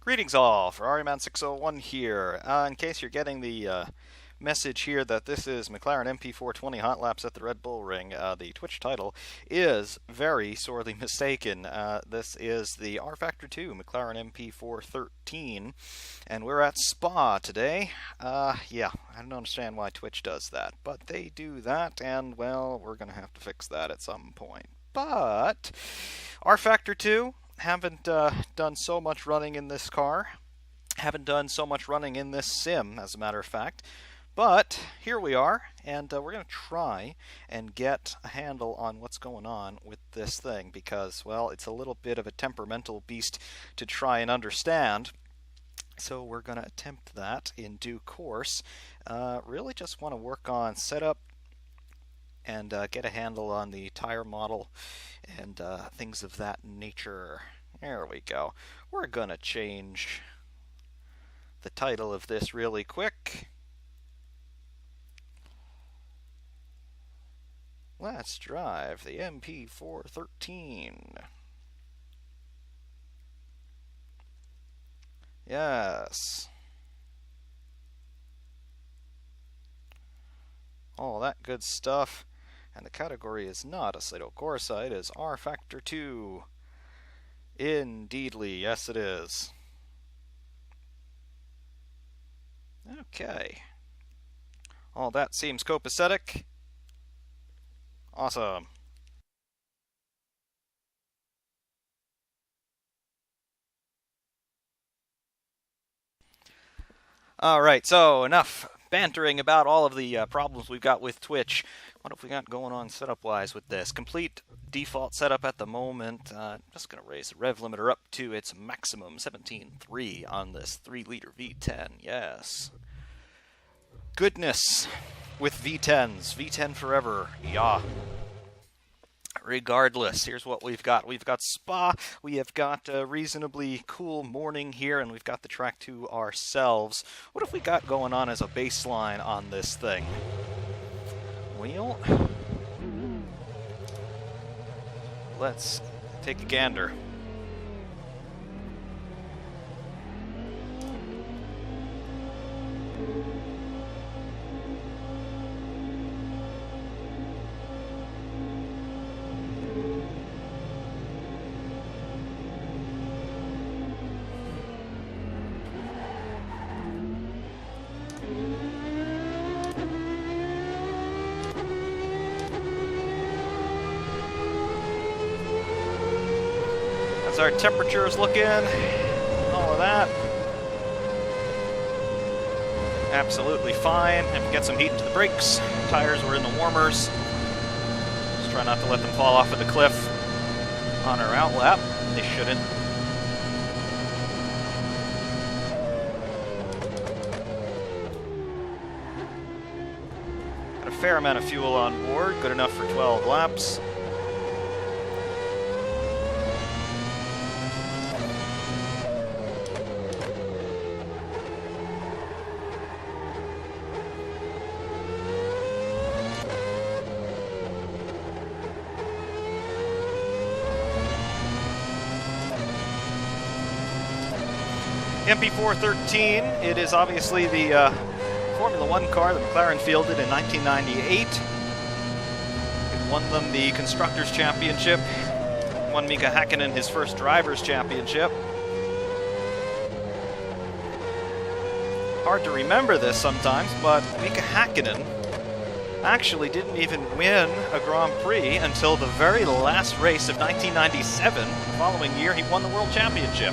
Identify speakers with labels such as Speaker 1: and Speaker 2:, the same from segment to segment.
Speaker 1: Greetings all, FerrariMan601 here. In case you're getting the message here that this is McLaren MP4 20 Hot Laps at the Red Bull Ring, the Twitch title is very sorely mistaken. This is the rFactor 2 McLaren MP4 13, and we're at Spa today. Yeah, I don't understand why Twitch does that, but they do that, and well, we're going to have to fix that at some point. But rFactor 2, haven't done so much running in this car. Haven't done so much running in this sim, as a matter of fact. But here we are, and we're going to try and get a handle on what's going on with this thing, because, well, it's a little bit of a temperamental beast to try and understand. So we're going to attempt that in due course. Really just want to work on setup and get a handle on the tire model and things of that nature. There we go. We're going to change the title of this really quick. Let's drive the MP4 13. Yes. All that good stuff. And the category is not Assetto Corsa, it is rFactor 2. Indeedly, yes it is. Okay. All that seems copacetic. Awesome. Alright, so enough bantering about all of the problems we've got with Twitch. What have we got going on setup-wise with this? Complete default setup at the moment. I'm just going to raise the rev limiter up to its maximum, 17.3 on this 3-liter V10. Yes. Goodness with V10s. V10 forever. Yeah. Regardless, here's what we've got. We've got Spa, we have got a reasonably cool morning here, and we've got the track to ourselves. What have we got going on as a baseline on this thing? Well, let's take a gander. Our temperature is looking, all of that. Absolutely fine. Have to get some heat into the brakes. Tires were in the warmers. Just try not to let them fall off of the cliff on our out lap. They shouldn't. Got a fair amount of fuel on board, good enough for 12 laps. MP4 13, it is obviously the Formula One car that McLaren fielded in 1998. It won them the Constructors' Championship, won Mika Häkkinen his first Drivers' Championship. Hard to remember this sometimes, but Mika Häkkinen actually didn't even win a Grand Prix until the very last race of 1997. The following year, he won the World Championship.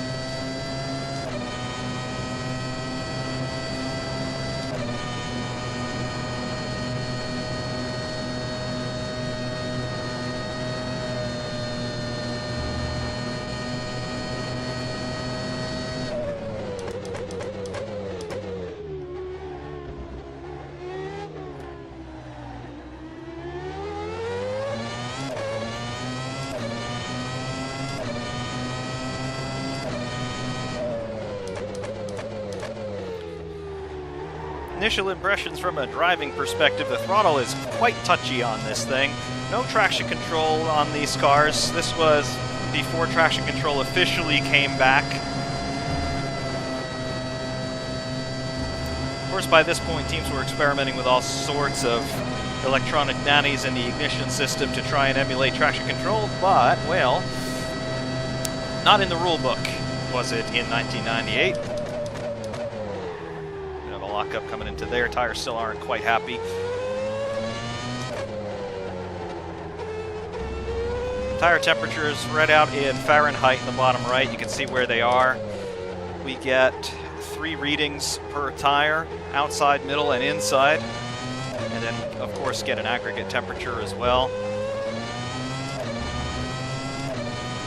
Speaker 1: Initial impressions from a driving perspective, the throttle is quite touchy on this thing. No traction control on these cars. This was before traction control officially came back. course, by this point, teams were experimenting with all sorts of electronic nannies in the ignition system to try and emulate traction control, but, well, not in the rule book, was it, in 1998. Bit of a lockup coming into there. Tires still aren't quite happy. Tire temperatures read out in Fahrenheit in the bottom right. You can see where they are. We get 3 readings per tire, outside, middle, and inside. And then, of course, get an aggregate temperature as well.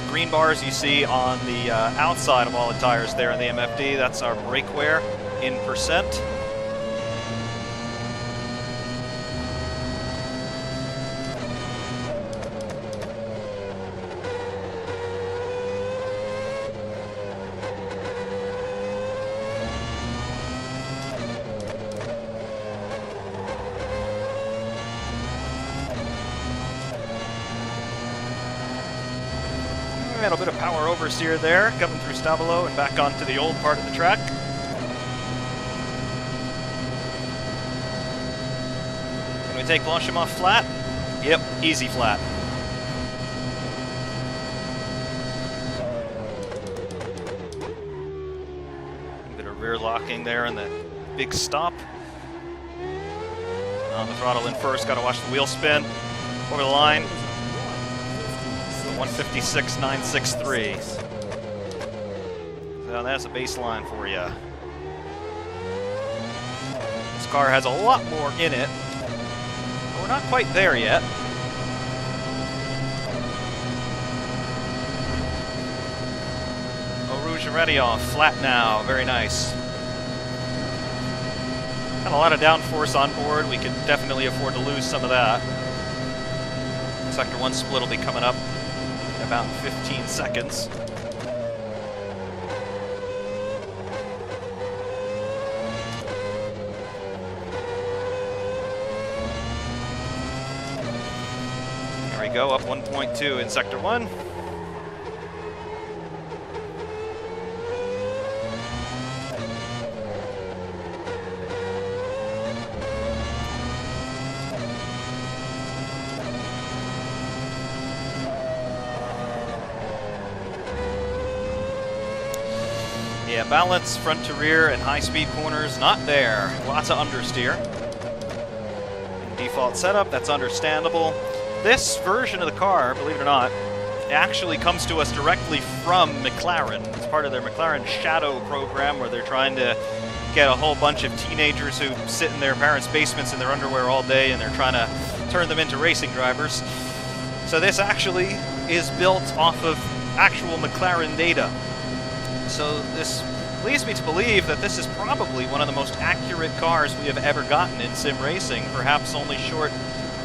Speaker 1: Green bars you see on the outside of all the tires there in the MFD, that's our brake wear in percent. A bit of power oversteer there, coming through Stabilo and back onto the old part of the track. Can we take Blanchimont flat? Yep, easy flat. A bit of rear locking there and the big stop. On the throttle in first, gotta watch the wheel spin. Over the line. 156.963. So that's a baseline for you. This car has a lot more in it, but we're not quite there yet. Eau Rouge already off, flat now, very nice. Got a lot of downforce on board. We could definitely afford to lose some of that. Sector 1 split will be coming up in about 15 seconds. There we go, up 1.2 in Sector 1. Yeah, balance front to rear and high-speed corners, not there. Lots of understeer. In default setup, that's understandable. This version of the car, believe it or not, actually comes to us directly from McLaren. It's part of their McLaren Shadow program where they're trying to get a whole bunch of teenagers who sit in their parents' basements in their underwear all day and they're trying to turn them into racing drivers. So this actually is built off of actual McLaren data. So this leads me to believe that this is probably one of the most accurate cars we have ever gotten in sim racing, perhaps only short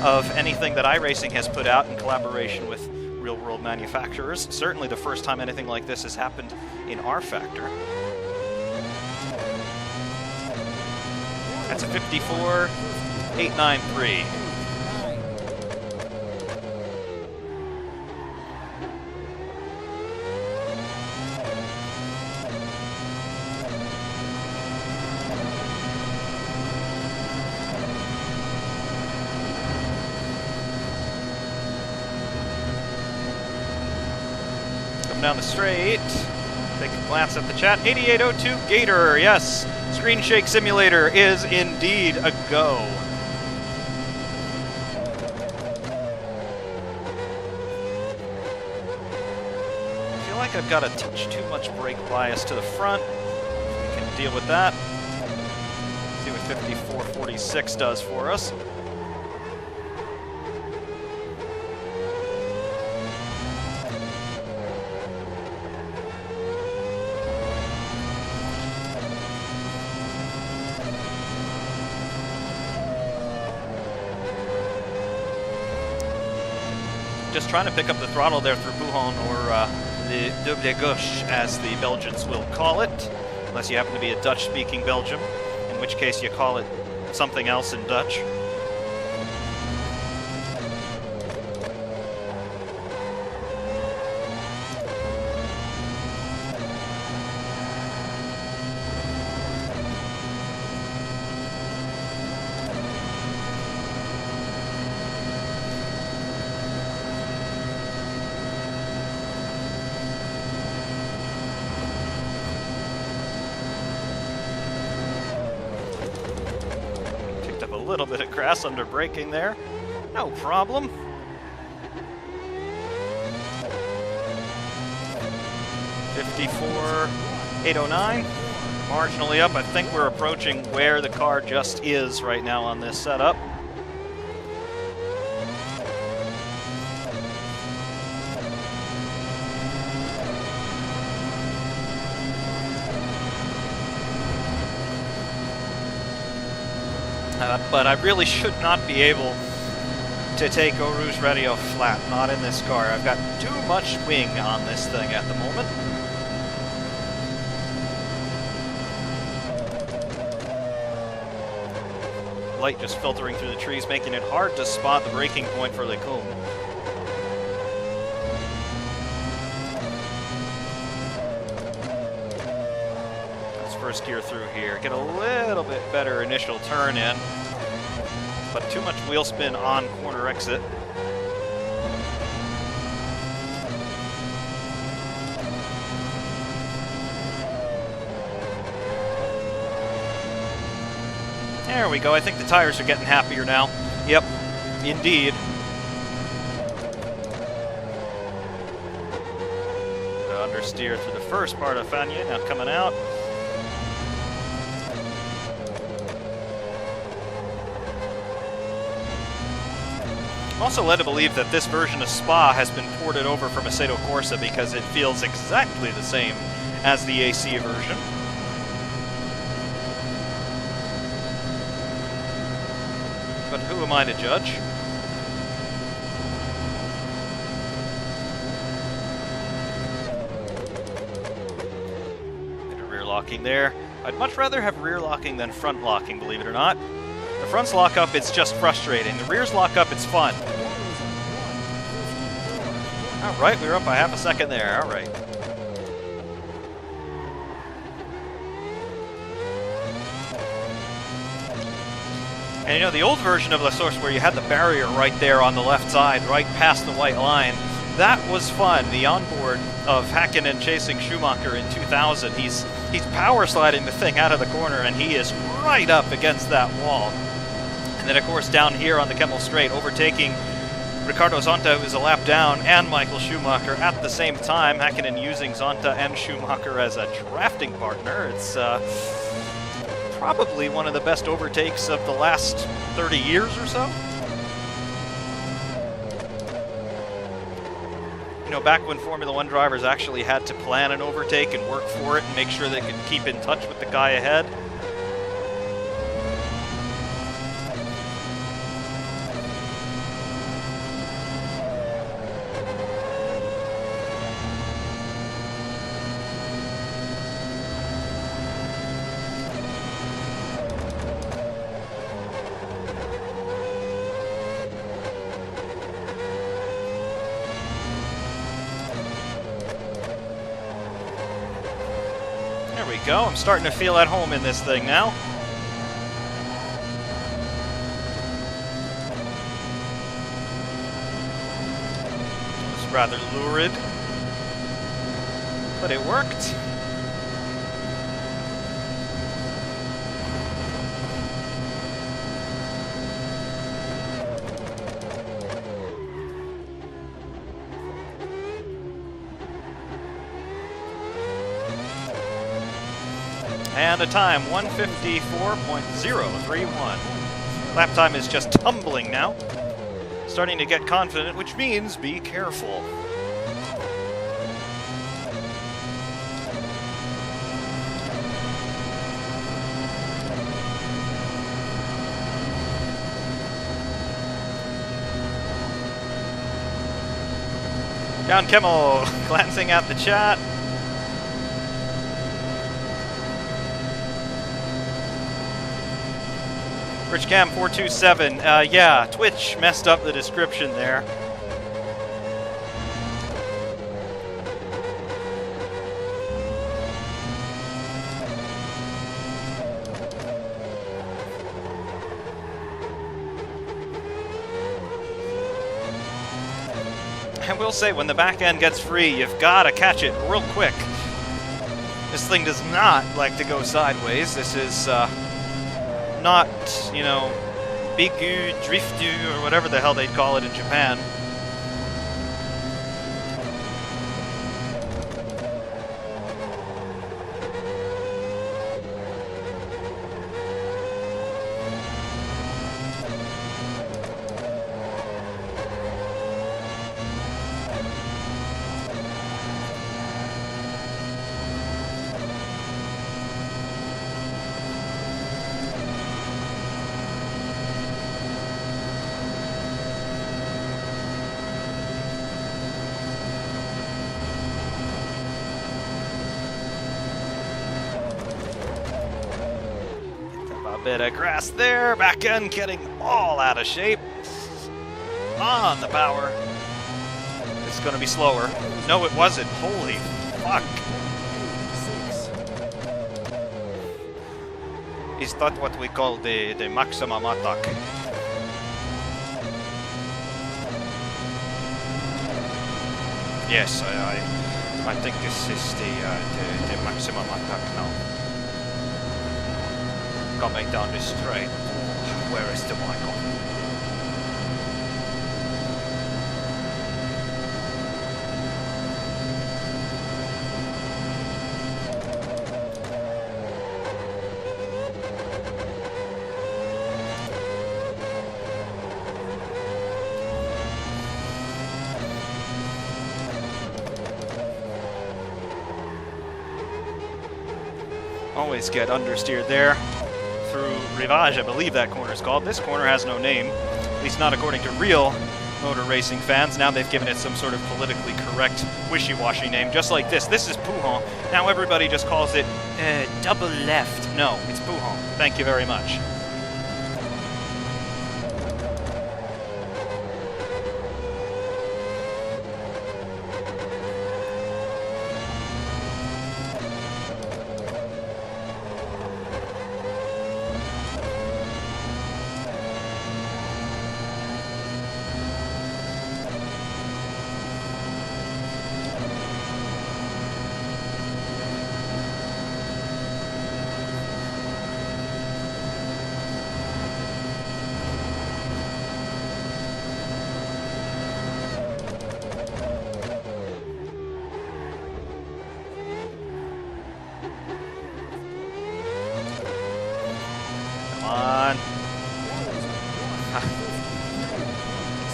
Speaker 1: of anything that iRacing has put out in collaboration with real-world manufacturers. Certainly the first time anything like this has happened in rFactor. That's a 54.893. Down the straight, take a glance at the chat. 8802 Gator, yes, Screen Shake Simulator is indeed a go. I feel like I've got a touch too much brake bias to the front. We can deal with that. See what 5446 does for us. Just trying to pick up the throttle there through Bouhon, or the double gauche, as the Belgians will call it, unless you happen to be a Dutch-speaking Belgium, in which case you call it something else in Dutch. little bit of grass under braking there. No problem. $54,809. Marginally up. I think we're approaching where the car just is right now on this setup. But I really should not be able to take Eau Rouge Radio flat, not in this car. I've got too much wing on this thing at the moment. Light just filtering through the trees, making it hard to spot the braking point for LeCombe. Let's first gear through here. Get a little bit better initial turn in, but too much wheel spin on corner exit. There we go. I think the tires are getting happier now. Yep, indeed. Understeer through the first part of Fagnes, now coming out. I'm also led to believe that this version of Spa has been ported over from Assetto Corsa because it feels exactly the same as the AC version. But who am I to judge? Bit of rear locking there. I'd much rather have rear locking than front locking, believe it or not. The front's lock up, it's just frustrating. The rear's lock up, it's fun. Alright, we were up by half a second there. Alright. And you know, the old version of La Source where you had the barrier right there on the left side, right past the white line, that was fun. The onboard of Häkkinen chasing Schumacher in 2000, he's power sliding the thing out of the corner and he is right up against that wall. And then of course down here on the Kemmel Straight, overtaking Ricardo Zonta, who's a lap down, and Michael Schumacher at the same time. Häkkinen using Zonta and Schumacher as a drafting partner. It's probably one of the best overtakes of the last 30 years or so. You know, back when Formula One drivers actually had to plan an overtake and work for it and make sure they could keep in touch with the guy ahead. There we go. I'm starting to feel at home in this thing now. It's rather lurid, but it worked. And a time, 1:54.031. Lap time is just tumbling now. Starting to get confident, which means be careful. Jan Kemmel glancing at the chat. RichCam427, yeah, Twitch messed up the description there. I will say, when the back end gets free, you've got to catch it real quick. This thing does not like to go sideways. This is not, you know, Bigu, Driftu, or whatever the hell they'd call it in Japan. Bit of grass there, back end getting all out of shape. On the power. It's going to be slower. No, it wasn't. Holy fuck. Is that what we call the maximum attack? Yes, I think this is the maximum attack now. Coming down the straight. Where is the Michael? Always get understeered there. Through Rivage, I believe that corner is called. This corner has no name, at least not according to real motor racing fans. Now they've given it some sort of politically correct, wishy-washy name, just like this. This is Pouhon. Now everybody just calls it double left. No, it's Pouhon. Thank you very much.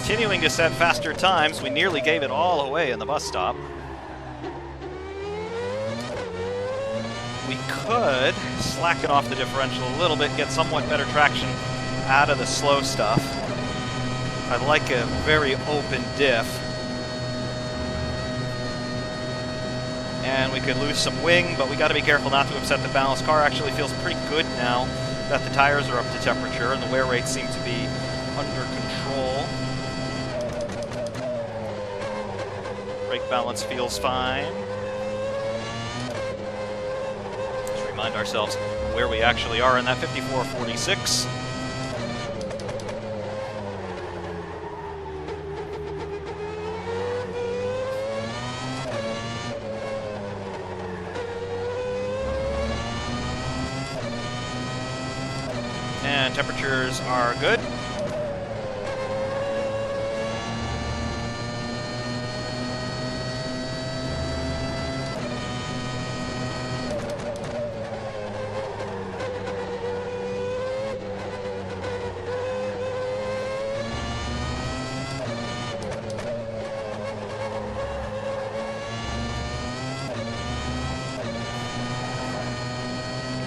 Speaker 1: Continuing to set faster times, we nearly gave it all away in the bus stop. We could slacken off the differential a little bit, get somewhat better traction out of the slow stuff. I'd like a very open diff. And we could lose some wing, but we got to be careful not to upset the balance. Car actually feels pretty good now that the tires are up to temperature and the wear rates seem to be under control. Brake balance feels fine. Let's remind ourselves where we actually are in that 54.46. And temperatures are good.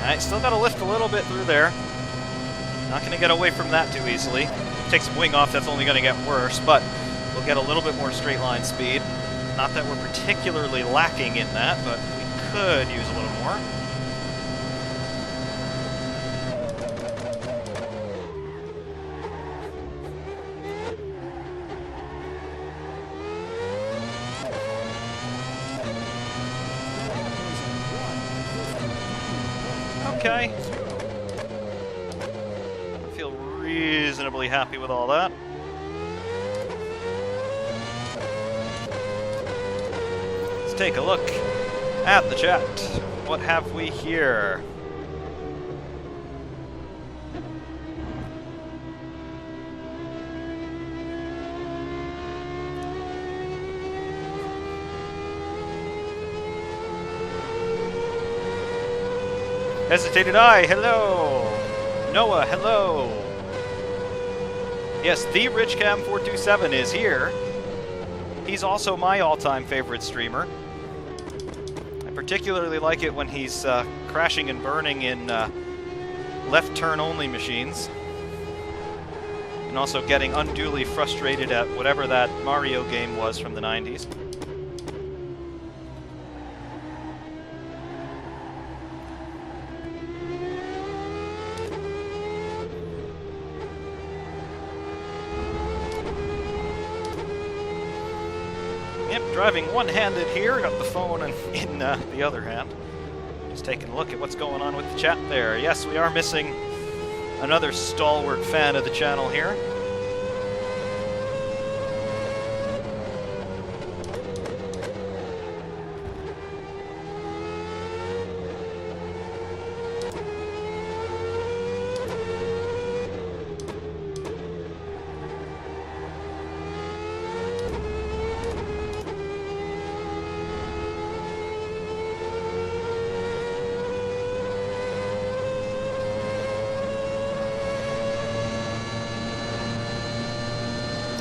Speaker 1: Alright, still got to lift a little bit through there. Not going to get away from that too easily. Take some wing off, that's only going to get worse, but we'll get a little bit more straight line speed. Not that we're particularly lacking in that, but we could use a little more. Okay. I feel reasonably happy with all that. Let's take a look at the chat. What have we here? Hesitated Eye, hello! Noah, hello! Yes, the RichCam427 is here. He's also my all-time favorite streamer. I particularly like it when he's crashing and burning in left turn-only machines. And also getting unduly frustrated at whatever that Mario game was from the 90s. Yep, driving one-handed here, got the phone in the other hand. Just taking a look at what's going on with the chat there. Yes, we are missing another stalwart fan of the channel here.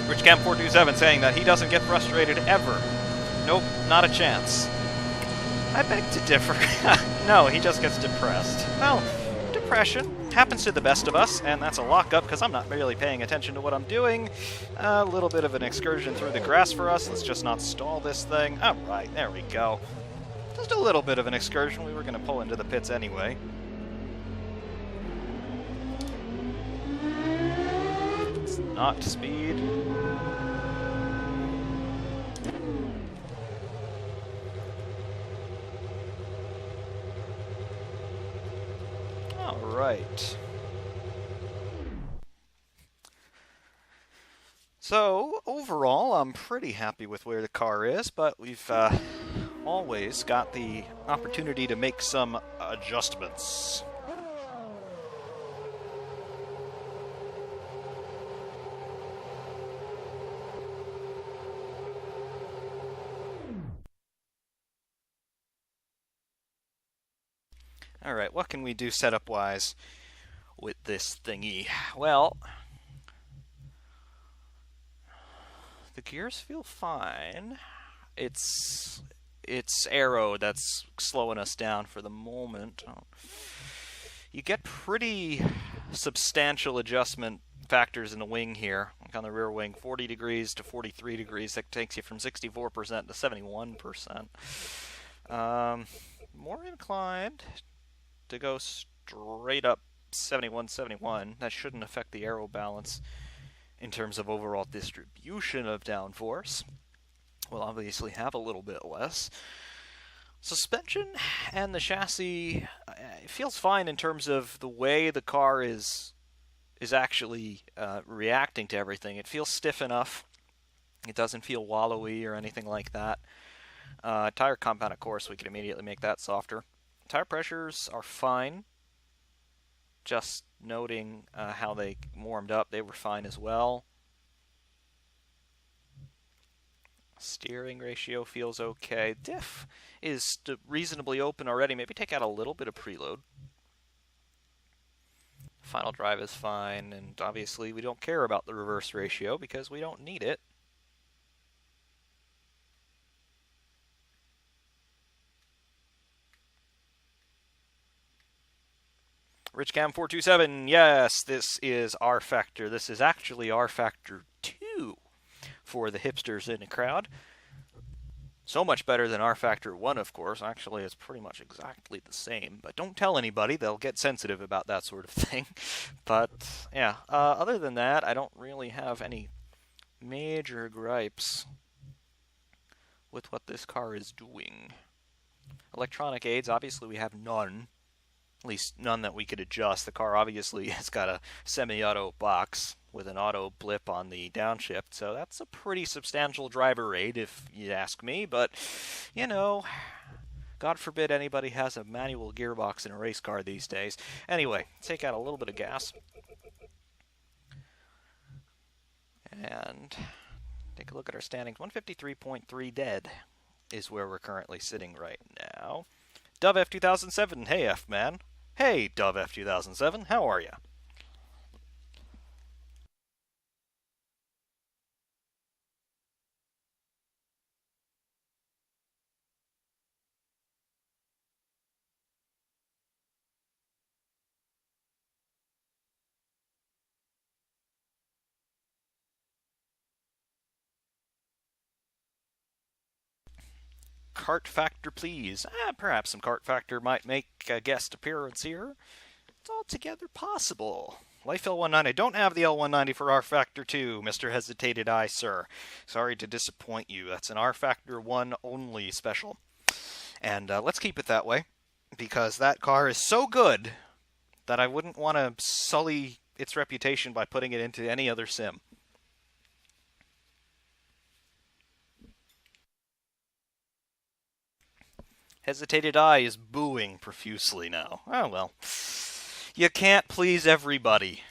Speaker 1: RichCam427 saying that he doesn't get frustrated ever. Nope, not a chance. I beg to differ. No, he just gets depressed. Well, depression happens to the best of us, and that's a lockup because I'm not really paying attention to what I'm doing. A little bit of an excursion through the grass for us. Let's just not stall this thing. Alright, there we go. Just a little bit of an excursion. We were going to pull into the pits anyway. It's not speed. Right. So, overall, I'm pretty happy with where the car is, but we've always got the opportunity to make some adjustments. Alright, what can we do setup-wise with this thingy? Well, the gears feel fine. It's aero that's slowing us down for the moment. You get pretty substantial adjustment factors in the wing here. Like on the rear wing, 40 degrees to 43 degrees. That takes you from 64% to 71%. More inclined to go straight up 71-71. That shouldn't affect the aero balance in terms of overall distribution of downforce. We'll obviously have a little bit less. Suspension and the chassis it feels fine in terms of the way the car is actually reacting to everything. It feels stiff enough. It doesn't feel wallowy or anything like that. Tire compound, of course, we can immediately make that softer. Tire pressures are fine. Just noting how they warmed up, they were fine as well. Steering ratio feels okay. Diff is reasonably open already. Maybe take out a little bit of preload. Final drive is fine, and obviously we don't care about the reverse ratio because we don't need it. RichCam427, yes, this is rFactor. This is actually rFactor 2 for the hipsters in the crowd. So much better than rFactor 1, of course. Actually, it's pretty much exactly the same. But don't tell anybody. They'll get sensitive about that sort of thing. But, yeah, other than that, I don't really have any major gripes with what this car is doing. Electronic aids, obviously we have none. At least none that we could adjust. The car obviously has got a semi-auto box with an auto blip on the downshift, so that's a pretty substantial driver aid if you ask me, but, you know, God forbid anybody has a manual gearbox in a race car these days. Anyway, take out a little bit of gas. And take a look at our standings. 153.3 dead is where we're currently sitting right now. Dove F2007, hey F-man. Hey, Dove F2007, how are ya? rFactor, please. Perhaps some rFactor might make a guest appearance here. It's altogether possible. Life L190. I don't have the L190 for rFactor 2, Mr. Hesitated Eye, sir. Sorry to disappoint you. That's an rFactor 1 only special. And let's keep it that way, because that car is so good that I wouldn't want to sully its reputation by putting it into any other sim. Hesitated Eye is booing profusely now. Oh, well. You can't please everybody.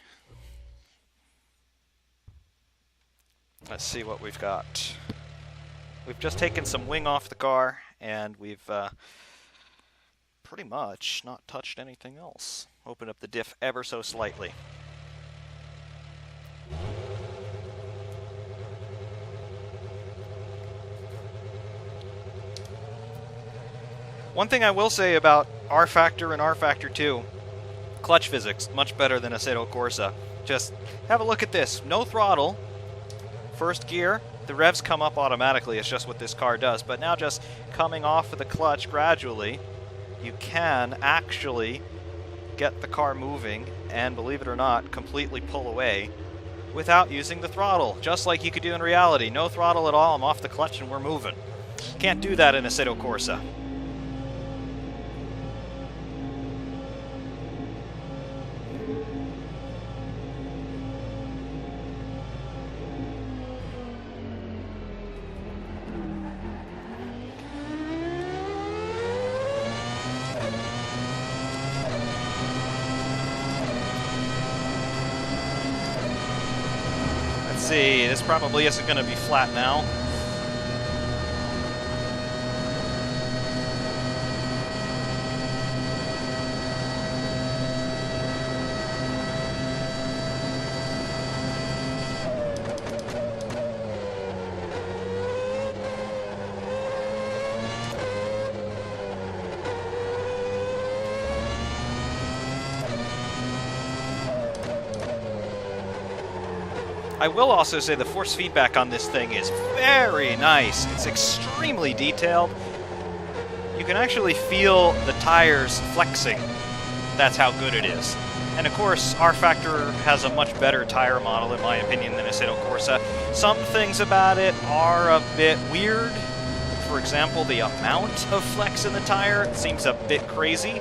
Speaker 1: Let's see what we've got. We've just taken some wing off the car, and we've pretty much not touched anything else. Open up the diff ever so slightly. One thing I will say about rFactor and rFactor 2, clutch physics, much better than Assetto Corsa. Just have a look at this. No throttle. First gear, the revs come up automatically. It's just what this car does. But now just coming off of the clutch gradually, you can actually get the car moving and, believe it or not, completely pull away without using the throttle. Just like you could do in reality. No throttle at all. I'm off the clutch and we're moving. Can't do that in Assetto Corsa. See, this probably isn't going to be flat now. I will also say the force feedback on this thing is very nice. It's extremely detailed. You can actually feel the tires flexing. That's how good it is. And of course, rFactor has a much better tire model, in my opinion, than Assetto Corsa. Some things about it are a bit weird. For example, the amount of flex in the tire seems a bit crazy.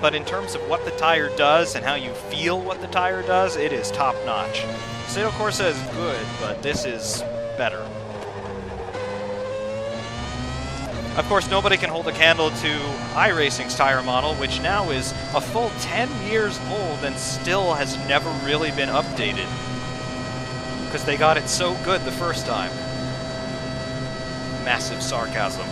Speaker 1: But in terms of what the tire does and how you feel what the tire does, it is top-notch. Assetto Corsa is good, but this is better. Of course, nobody can hold a candle to iRacing's tire model, which now is a full 10 years old and still has never really been updated. Because they got it so good the first time. Massive sarcasm.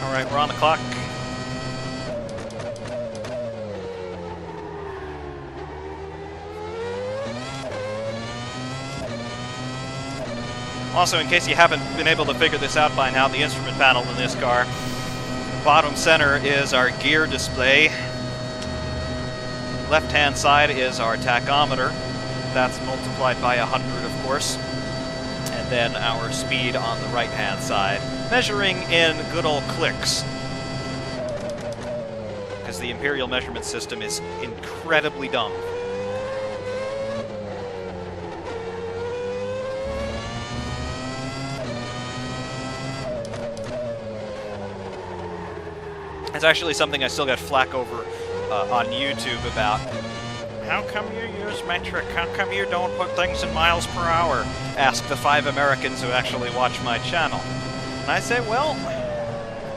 Speaker 1: Alright, we're on the clock. Also, in case you haven't been able to figure this out by now, the instrument panel in this car, bottom center is our gear display. Left-hand side is our tachometer. That's multiplied by 100, of course. And then our speed on the right-hand side, measuring in good old clicks. Because the Imperial measurement system is incredibly dumb. It's actually something I still got flack over on YouTube about. How come you use metric? How come you don't put things in miles per hour? Ask the 5 Americans who actually watch my channel. And I say, well,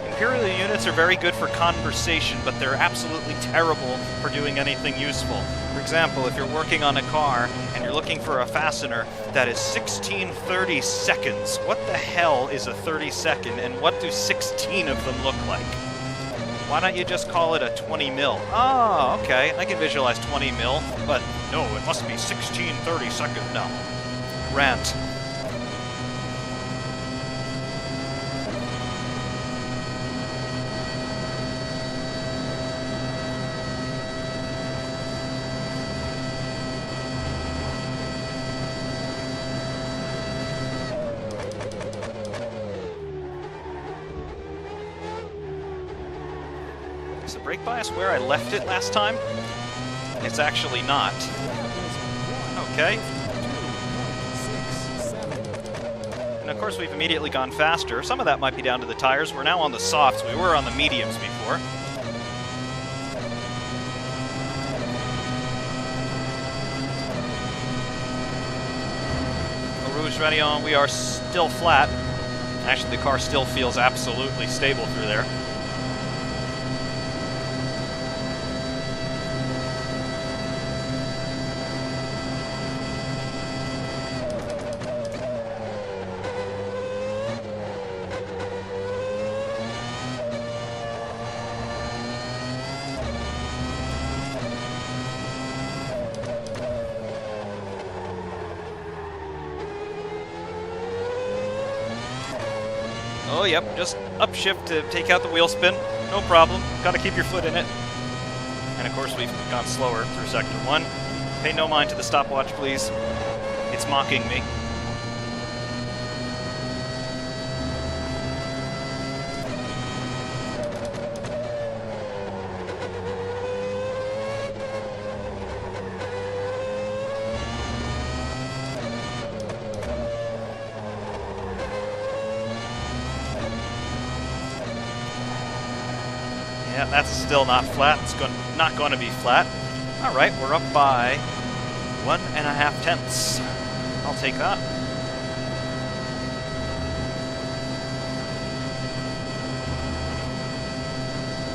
Speaker 1: in Imperial units are very good for conversation, but they're absolutely terrible for doing anything useful. For example, if you're working on a car and you're looking for a fastener that is 1630 seconds, what the hell is a 30 second, and what do 16 of them look like? Why don't you just call it a 20 mil? Oh, okay, I can visualize 20 mil, but no, it must be 1630 seconds now. Rant. Is the brake bias where I left it last time? It's actually not. Okay. And of course we've immediately gone faster. Some of that might be down to the tires. We're now on the softs. We were on the mediums before. Rouge Radion, we are still flat. Actually, the car still feels absolutely stable through there. Oh, yep, just upshift to take out the wheel spin. No problem. Gotta keep your foot in it. And of course, we've gone slower through Sector 1. Pay no mind to the stopwatch, please. It's mocking me. Yeah, that's still not flat. It's not going to be flat. All right, we're up by 1.5 tenths. I'll take that.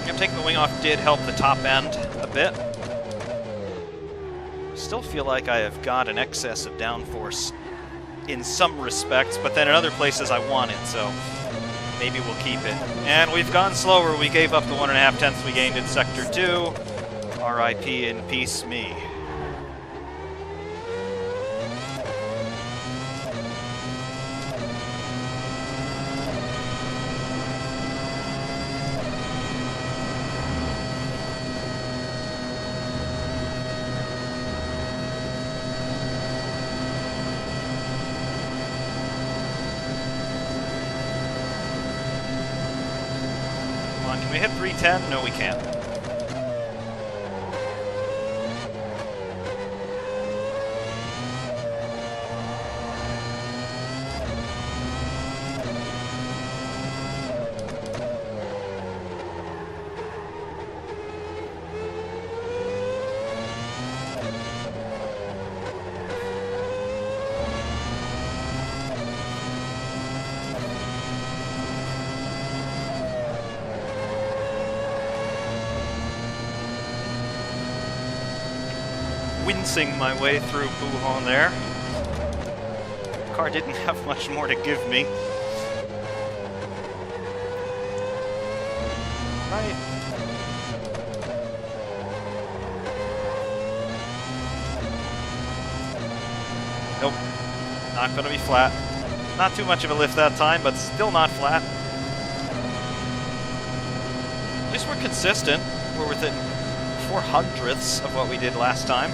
Speaker 1: Yep, taking the wing off did help the top end a bit. Still feel like I have got an excess of downforce in some respects, but then in other places I want it, so maybe we'll keep it. And we've gone slower. We gave up the 1.5 tenths we gained in Sector 2. R.I.P. in peace me. Can we hit 310? No, we can't. Wincing my way through Wuhan there. The car didn't have much more to give me. Right. Nope. Not going to be flat. Not too much of a lift that time, but still not flat. At least we're consistent. We're within 4/100ths of what we did last time.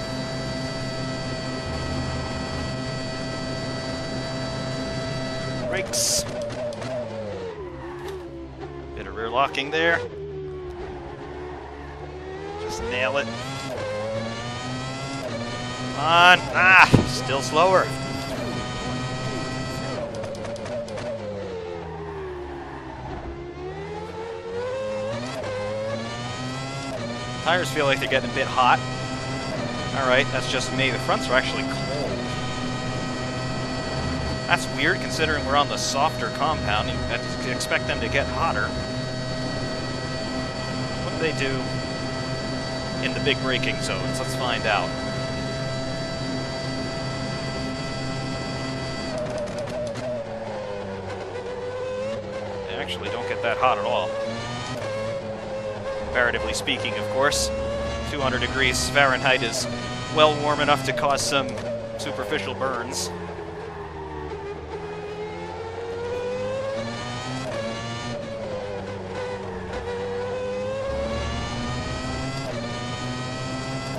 Speaker 1: Brakes. Bit of rear locking there. Just nail it. Come on. Ah, still slower. Tires feel like they're getting a bit hot. Alright, that's just me. The fronts are actually cold. That's weird considering we're on the softer compound. I'd expect them to get hotter. they do in the big braking zones? Let's find out. They actually don't get that hot at all. Comparatively speaking, of course. 200 degrees Fahrenheit is well warm enough to cause some superficial burns.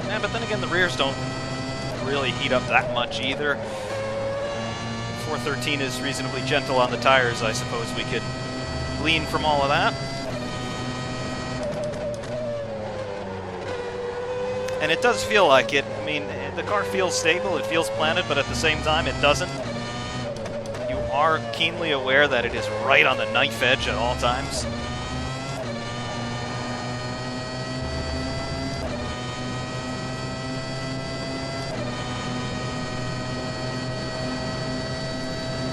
Speaker 1: Yeah, but then again, the rears don't really heat up that much either. 413 is reasonably gentle on the tires. I suppose we could glean from all of that. And it does feel like it. I mean, the car feels stable, it feels planted, but at the same time, it doesn't. You are keenly aware that it is right on the knife edge at all times.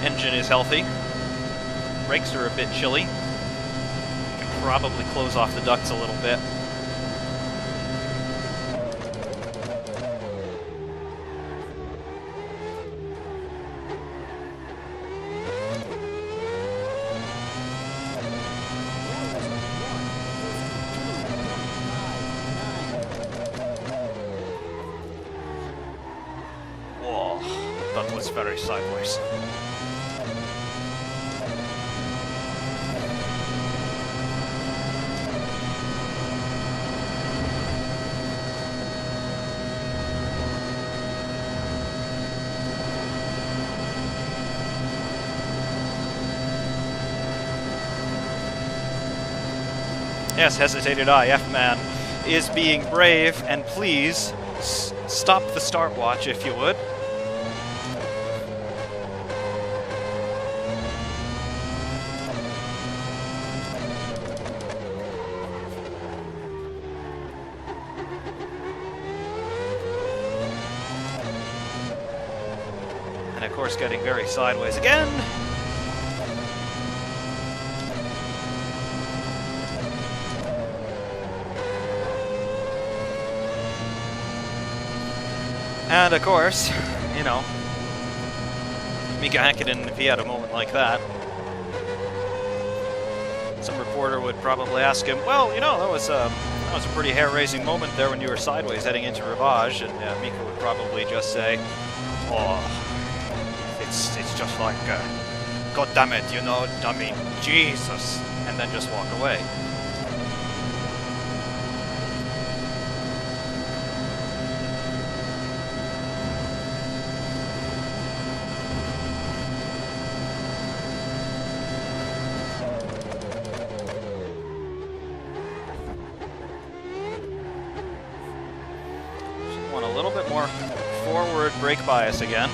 Speaker 1: Engine is healthy. Brakes are a bit chilly. Can probably close off the ducts a little bit. Whoa, that was very sideways. Yes, hesitated I. F-Man is being brave, and please stop the start watch if you would. And of course getting very sideways again. And of course, you know, Mika Häkkinen, if he had a moment like that, some reporter would probably ask him, well, you know, that was a pretty hair-raising moment there when you were sideways heading into Rivage, and Mika would probably just say, oh, it's just like, God damn it, you know, I mean, Jesus, and then just walk away. Want a little bit more forward brake bias again.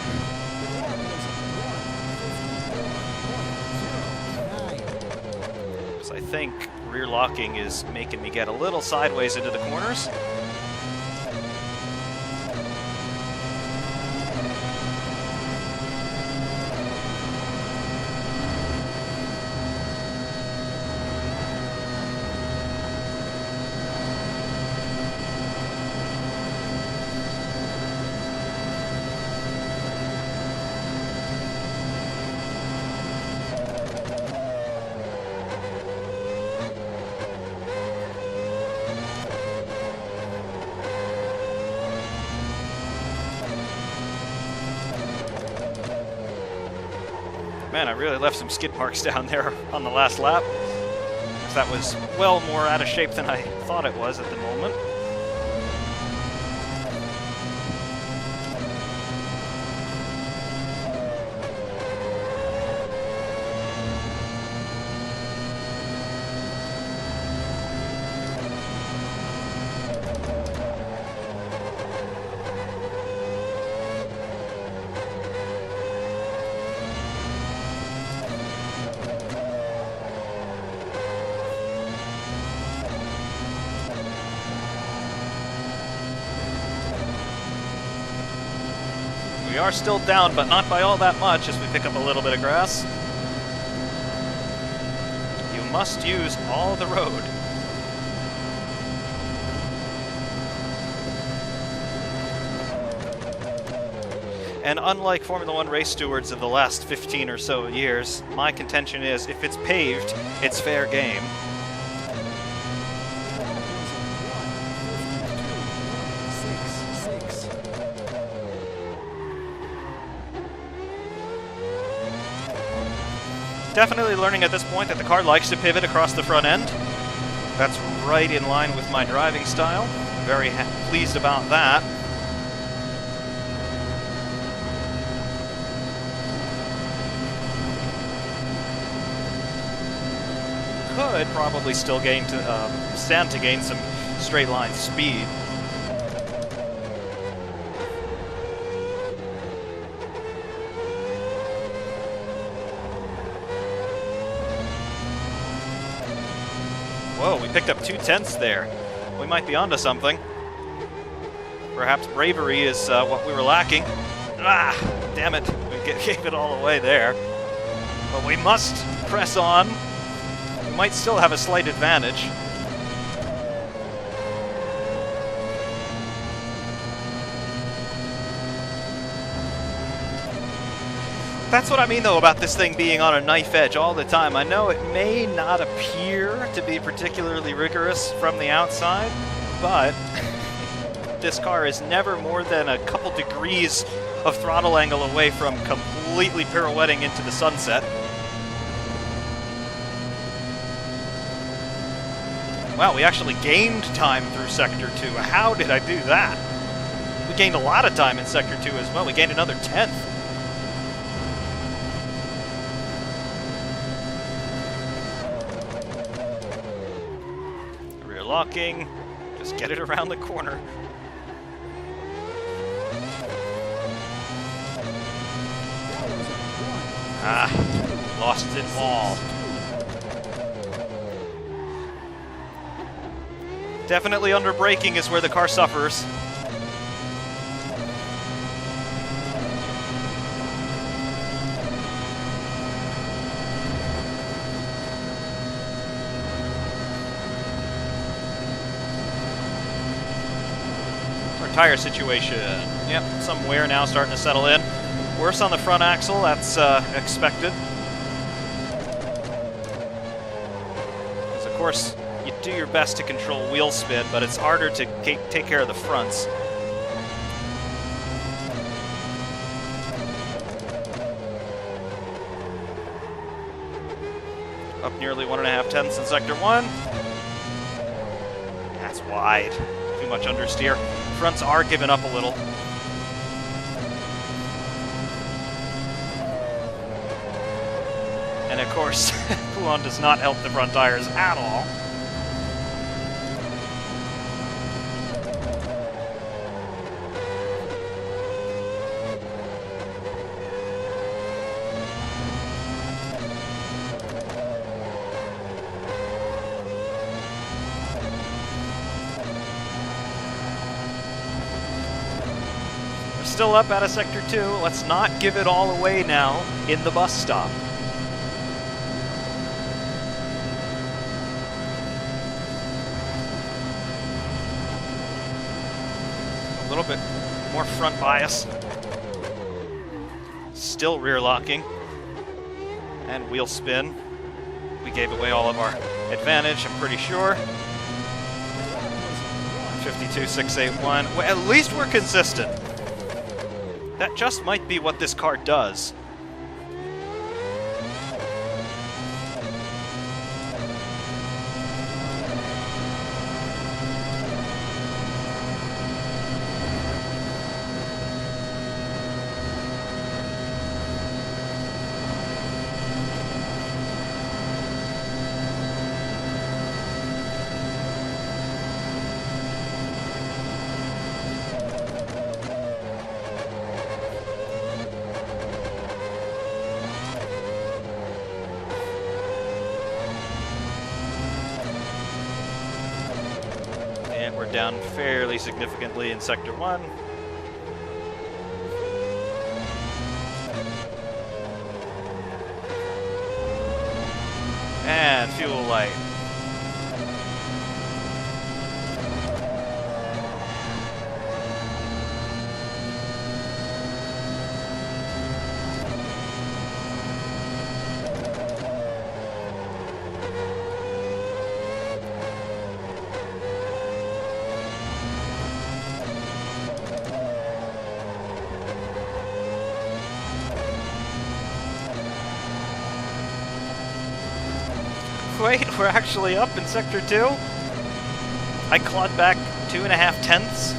Speaker 1: So I think rear locking is making me get a little sideways into the corners. Man, I really left some skid marks down there on the last lap. That was well more out of shape than I thought it was at the moment. We are still down, but not by all that much as we pick up a little bit of grass. You must use all the road. And unlike Formula One race stewards of the last 15 or so years, my contention is if it's paved, it's fair game. Definitely learning at this point that the car likes to pivot across the front end. That's right in line with my driving style. Very pleased about that. Could probably still stand to gain some straight line speed. Whoa, we picked up 2/10 there. We might be onto something. Perhaps bravery is what we were lacking. Ah, damn it. We gave it all away there. But we must press on. We might still have a slight advantage. That's what I mean, though, about this thing being on a knife edge all the time. I know it may not appear to be particularly rigorous from the outside, but this car is never more than a couple degrees of throttle angle away from completely pirouetting into the sunset. Wow, we actually gained time through Sector 2. How did I do that? We gained a lot of time in Sector 2 as well. We gained another 10th. Rear locking. Just get it around the corner. Ah, lost it all. Definitely under braking is where the car suffers. Our tire situation. Yep, some wear now starting to settle in. Worse on the front axle, that's expected. Because of course, you do your best to control wheel spin, but it's harder to take care of the fronts. Up nearly 1.5 tenths in Sector 1. That's wide. Too much understeer. Fronts are giving up a little. And of course, Fluon does not help the front tires at all. We're still up out of Sector 2. Let's not give it all away now in the bus stop. A little bit more front bias. Still rear locking. And wheel spin. We gave away all of our advantage, I'm pretty sure. 52.681. Well, at least we're consistent. That just might be what this car does. And we're down fairly significantly in Sector 1. And fuel light. wait, we're actually up in Sector 2. I clawed back 2.5 tenths.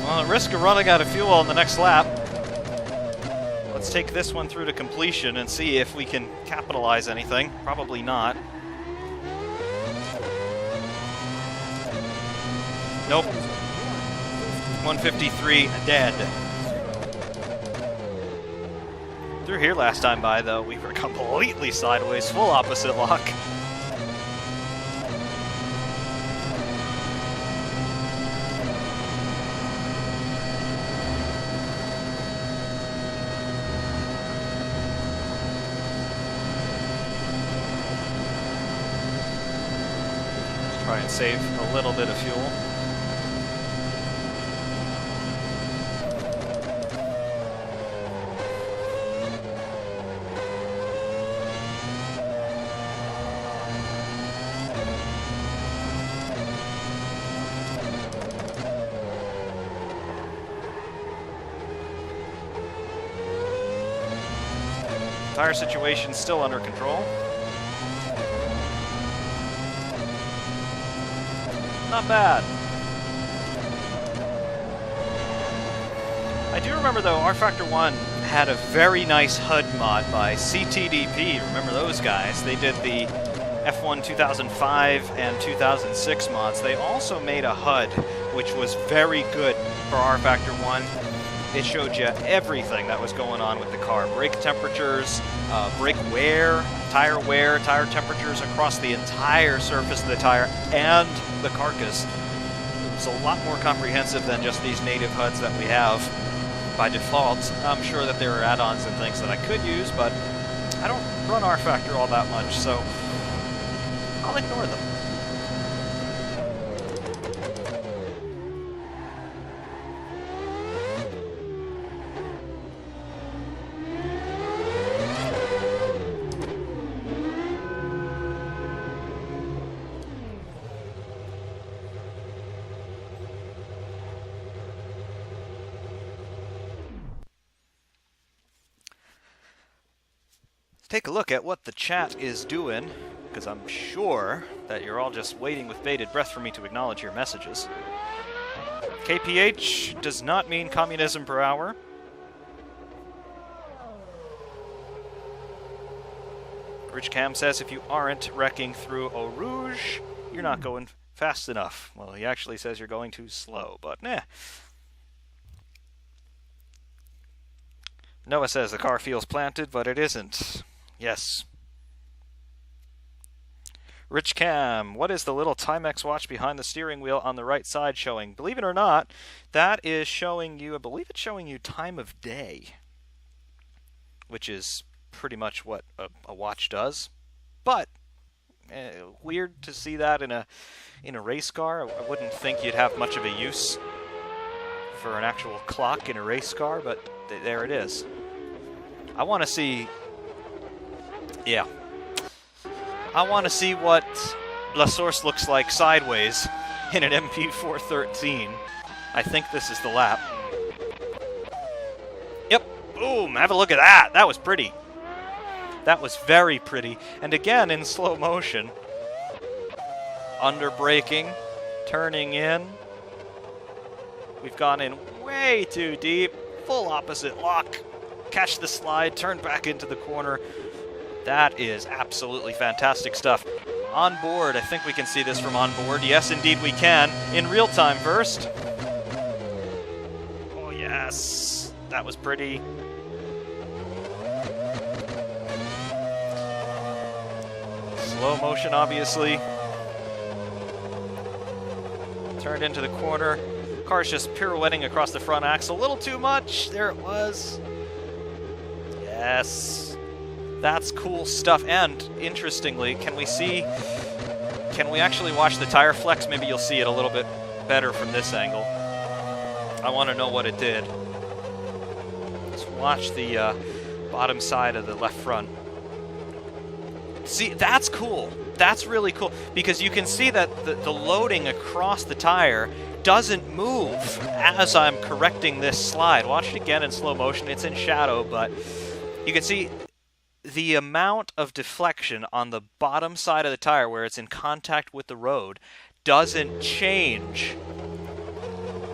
Speaker 1: Well, at risk of running out of fuel on the next lap, let's take this one through to completion and see if we can capitalize anything. Probably not. Nope. 153 dead. Through here last time by, though, we were completely sideways, full opposite lock. Let's try and save a little bit of fuel. Tire situation still under control. Not bad. I do remember, though, rFactor 1 had a very nice HUD mod by CTDP. Remember those guys? They did the F1 2005 and 2006 mods. They also made a HUD which was very good for rFactor 1. It showed you everything that was going on with the car. Brake temperatures, brake wear, tire temperatures across the entire surface of the tire and the carcass. It was a lot more comprehensive than just these native HUDs that we have by default. I'm sure that there are add-ons and things that I could use, but I don't run rFactor all that much, so I'll ignore them. Take a look at what the chat is doing, because I'm sure that you're all just waiting with bated breath for me to acknowledge your messages. KPH does not mean communism per hour. Rich Cam says if you aren't wrecking through Eau Rouge, you're not going fast enough. Well, he actually says you're going too slow, but nah. Noah says the car feels planted, but it isn't. Yes. Rich Cam, what is the little Timex watch behind the steering wheel on the right side showing? Believe it or not, that is showing you, I believe it's showing you time of day, which is pretty much what a watch does. But weird to see that in a race car. I wouldn't think you'd have much of a use for an actual clock in a race car, but there it is. I want to see... Yeah. I want to see what La Source looks like sideways in an MP4 13. I think this is the lap. Yep. Boom. Have a look at that. That was pretty. That was very pretty. And again, in slow motion. Under braking. Turning in. We've gone in way too deep. Full opposite lock. Catch the slide. Turn back into the corner. That is absolutely fantastic stuff. On board, I think we can see this from on board. Yes, indeed we can. In real time first. Oh, yes. That was pretty. Slow motion, obviously. Turned into the corner. Car's just pirouetting across the front axle. A little too much. There it was. Yes. That's cool stuff. And interestingly, can we actually watch the tire flex? Maybe you'll see it a little bit better from this angle. I want to know what it did. Let's watch the bottom side of the left front. See, that's cool. That's really cool because you can see that the loading across the tire doesn't move as I'm correcting this slide. Watch it again in slow motion. It's in shadow, but you can see the amount of deflection on the bottom side of the tire where it's in contact with the road doesn't change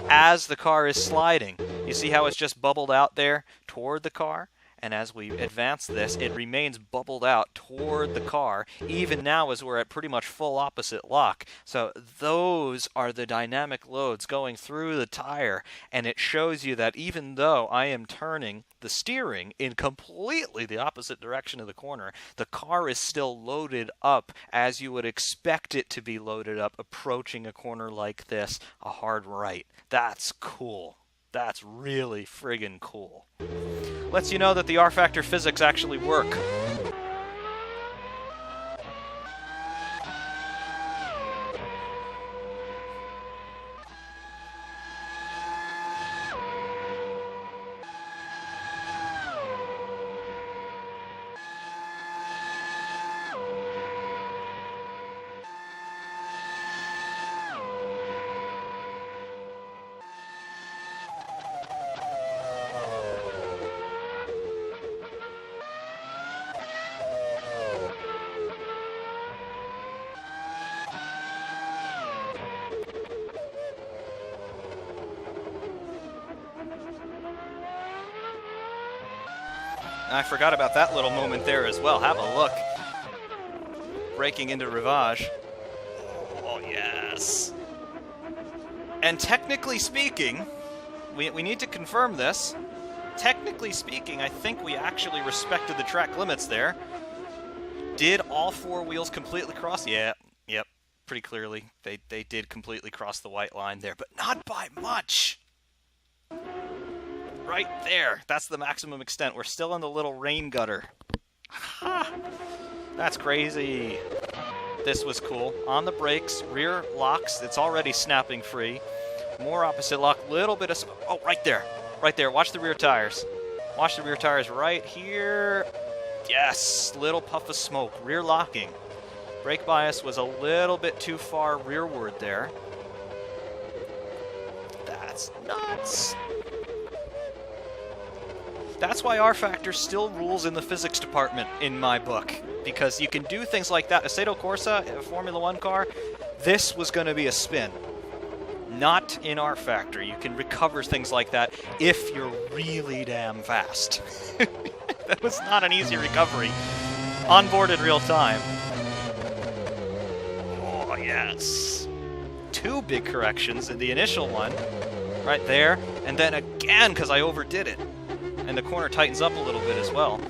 Speaker 1: as the car is sliding. You see how it's just bubbled out there toward the car? And as we advance this, it remains bubbled out toward the car, even now as we're at pretty much full opposite lock. So those are the dynamic loads going through the tire, and it shows you that even though I am turning the steering in completely the opposite direction of the corner, the car is still loaded up as you would expect it to be loaded up approaching a corner like this, a hard right. That's cool. That's really friggin' cool. Lets you know that the rFactor physics actually work. I forgot about that little moment there as well. Have a look. Breaking into Rivage. Oh, yes. And technically speaking, we need to confirm this. Technically speaking, I think we actually respected the track limits there. Did all four wheels completely cross? Yeah, yep, pretty clearly. They did completely cross the white line there, but not by much. Right there. That's the maximum extent. We're still in the little rain gutter. Ha! That's crazy. This was cool. On the brakes, rear locks. It's already snapping free. More opposite lock. Little bit of... Oh, right there. Right there. Watch the rear tires. Watch the rear tires right here. Yes. Little puff of smoke. Rear locking. Brake bias was a little bit too far rearward there. That's nuts. That's why rFactor still rules in the physics department in my book, because you can do things like that. Assetto Corsa, a Formula 1 car, this was going to be a spin. Not in rFactor. You can recover things like that if you're really damn fast. That was not an easy recovery. On board in real time. Oh, yes. Two big corrections in the initial one, right there, and then again because I overdid it. And the corner tightens up a little bit as well.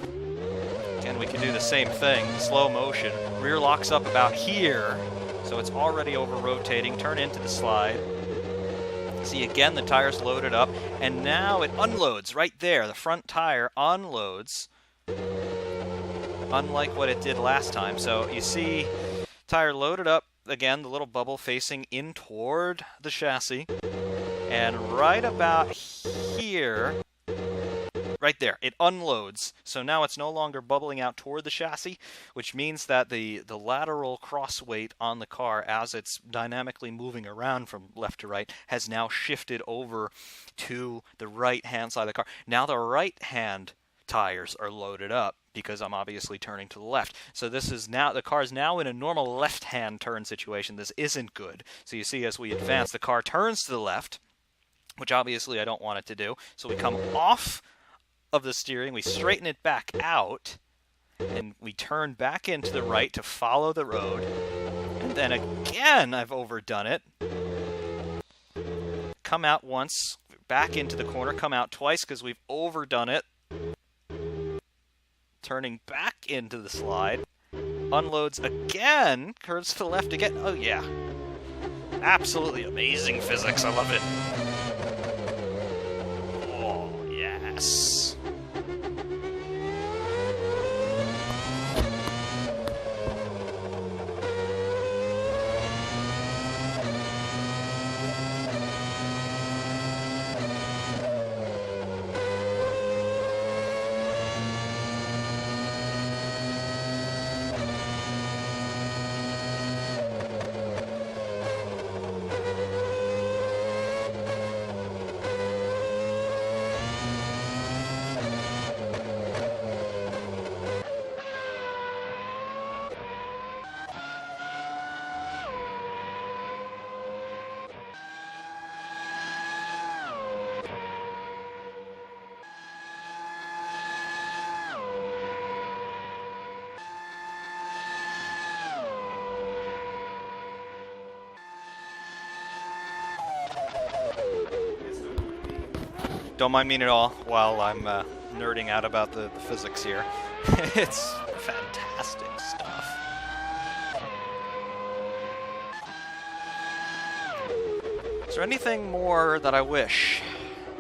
Speaker 1: Again, we can do the same thing. Slow motion. Rear locks up about here. So it's already over-rotating. Turn into the slide. See, again, the tire's loaded up. And now it unloads right there. The front tire unloads. Unlike what it did last time. So you see, tire loaded up. Again, the little bubble facing in toward the chassis. And right about here... Right there, it unloads, so now it's no longer bubbling out toward the chassis, which means that the lateral cross weight on the car, as it's dynamically moving around from left to right, has now shifted over to the right-hand side of the car. Now the right-hand tires are loaded up, because I'm obviously turning to the left. So this is now, the car is now in a normal left-hand turn situation. This isn't good. So you see as we advance, the car turns to the left, which obviously I don't want it to do. So we come off of the steering, we straighten it back out, and we turn back into the right to follow the road. And then again, I've overdone it. Come out once, back into the corner, come out twice because we've overdone it. Turning back into the slide. Unloads again, curves to the left again. Oh yeah. Absolutely amazing physics, I love it. Oh, yes. Don't mind me at all while I'm nerding out about the physics here. It's fantastic stuff. Is there anything more that I wish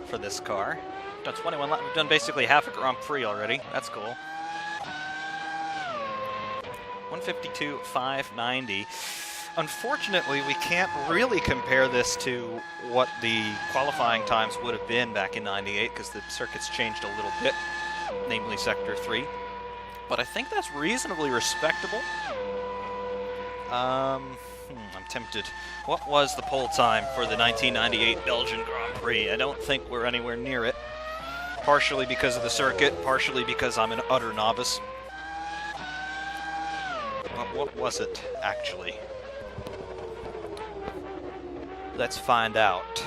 Speaker 1: for this car? We've done 21 laps. We've done basically half a Grand Prix already. That's cool. 152.590. Unfortunately, we can't really compare this to what the qualifying times would have been back in '98 because the circuit's changed a little bit, namely Sector 3. But I think that's reasonably respectable. I'm tempted. What was the pole time for the 1998 Belgian Grand Prix? I don't think we're anywhere near it. Partially because of the circuit, partially because I'm an utter novice. But what was it, actually? Let's find out.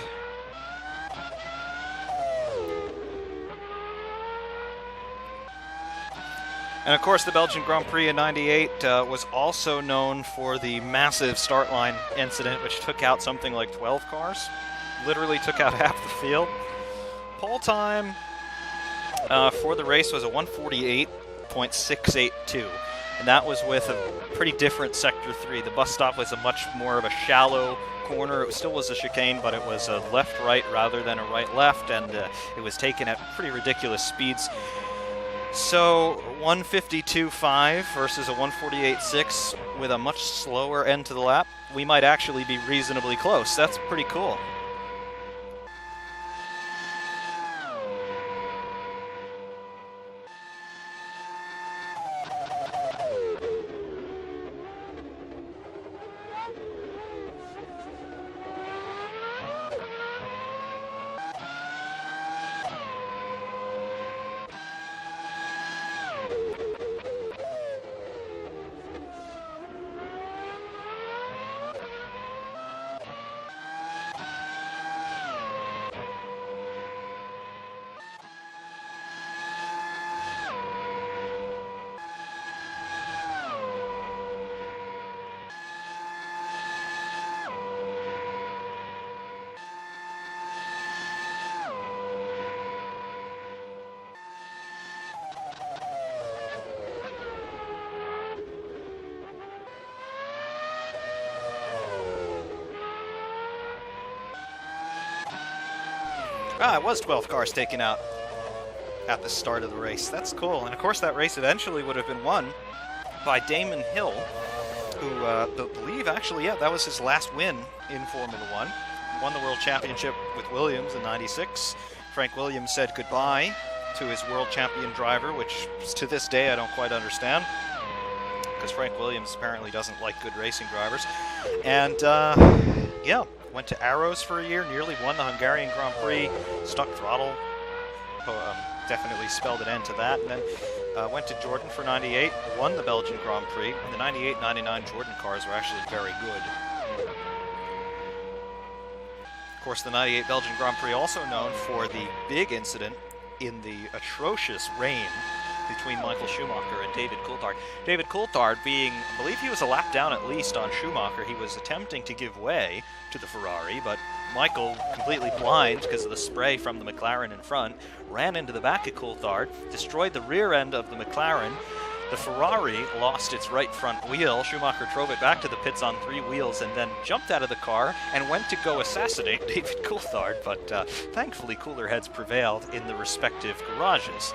Speaker 1: And of course, the Belgian Grand Prix in '98 was also known for the massive start line incident, which took out something like 12 cars. Literally took out half the field. Pole time for the race was a 148.682. And that was with a pretty different Sector 3. The bus stop was a much more of a shallow corner. It still was a chicane, but it was a left-right rather than a right-left, and it was taken at pretty ridiculous speeds. So 152.5 versus a 148.6 with a much slower end to the lap. We might actually be reasonably close. That's pretty cool. It was 12 cars taken out at the start of the race. That's cool. And of course, that race eventually would have been won by Damon Hill, who believe actually, that was his last win in Formula One. Won the World Championship with Williams in '96. Frank Williams said goodbye to his world champion driver, which to this day I don't quite understand, because Frank Williams apparently doesn't like good racing drivers. And went to Arrows for a year, nearly won the Hungarian Grand Prix, stuck throttle, definitely spelled an end to that, and then went to Jordan for '98, won the Belgian Grand Prix, and the '98-'99 Jordan cars were actually very good. Of course, the '98 Belgian Grand Prix also known for the big incident in the atrocious rain between Michael Schumacher and David Coulthard. David Coulthard being, I believe he was a lap down at least on Schumacher. He was attempting to give way to the Ferrari, but Michael, completely blind because of the spray from the McLaren in front, ran into the back of Coulthard, destroyed the rear end of the McLaren. The Ferrari lost its right front wheel. Schumacher drove it back to the pits on 3 wheels and then jumped out of the car and went to go assassinate David Coulthard, but thankfully cooler heads prevailed in the respective garages.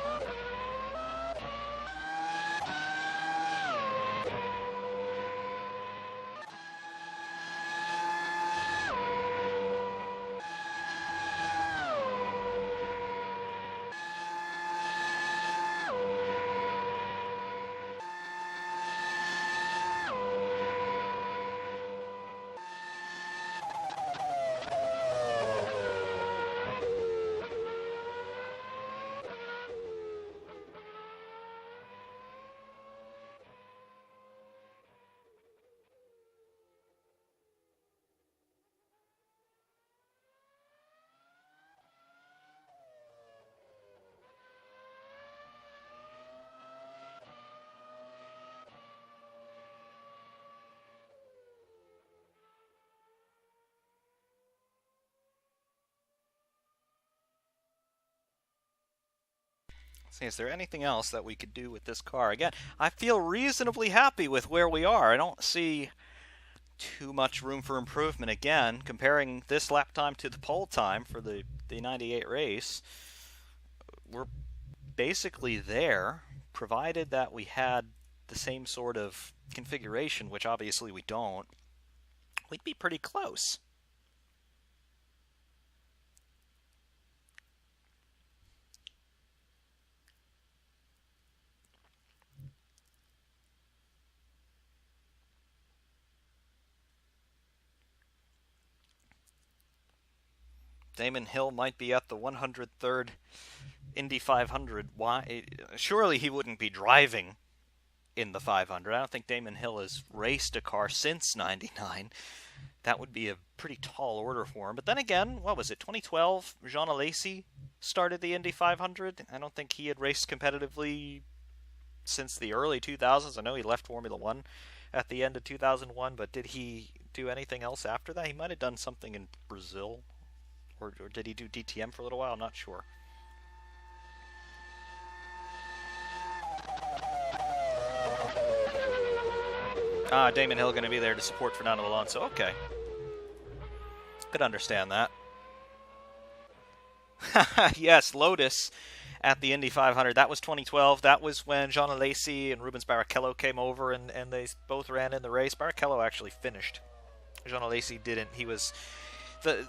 Speaker 1: See, is there anything else that we could do with this car? Again, I feel reasonably happy with where we are. I don't see too much room for improvement. Again, comparing this lap time to the pole time for the 98 race, we're basically there, provided that we had the same sort of configuration, which obviously we don't. We'd be pretty close. Damon Hill might be at the 103rd Indy 500. Why? Surely he wouldn't be driving in the 500. I don't think Damon Hill has raced a car since '99. That would be a pretty tall order for him. But then again, what was it, 2012? Jean Alesi started the Indy 500. I don't think he had raced competitively since the early 2000s. I know he left Formula One at the end of 2001, but did he do anything else after that? He might have done something in Brazil. Or did he do DTM for a little while? I'm not sure. Damon Hill going to be there to support Fernando Alonso. Okay. Could understand that. Yes, Lotus at the Indy 500. That was 2012. That was when Jean Alesi and Rubens Barrichello came over and they both ran in the race. Barrichello actually finished. Jean Alesi didn't. He was... The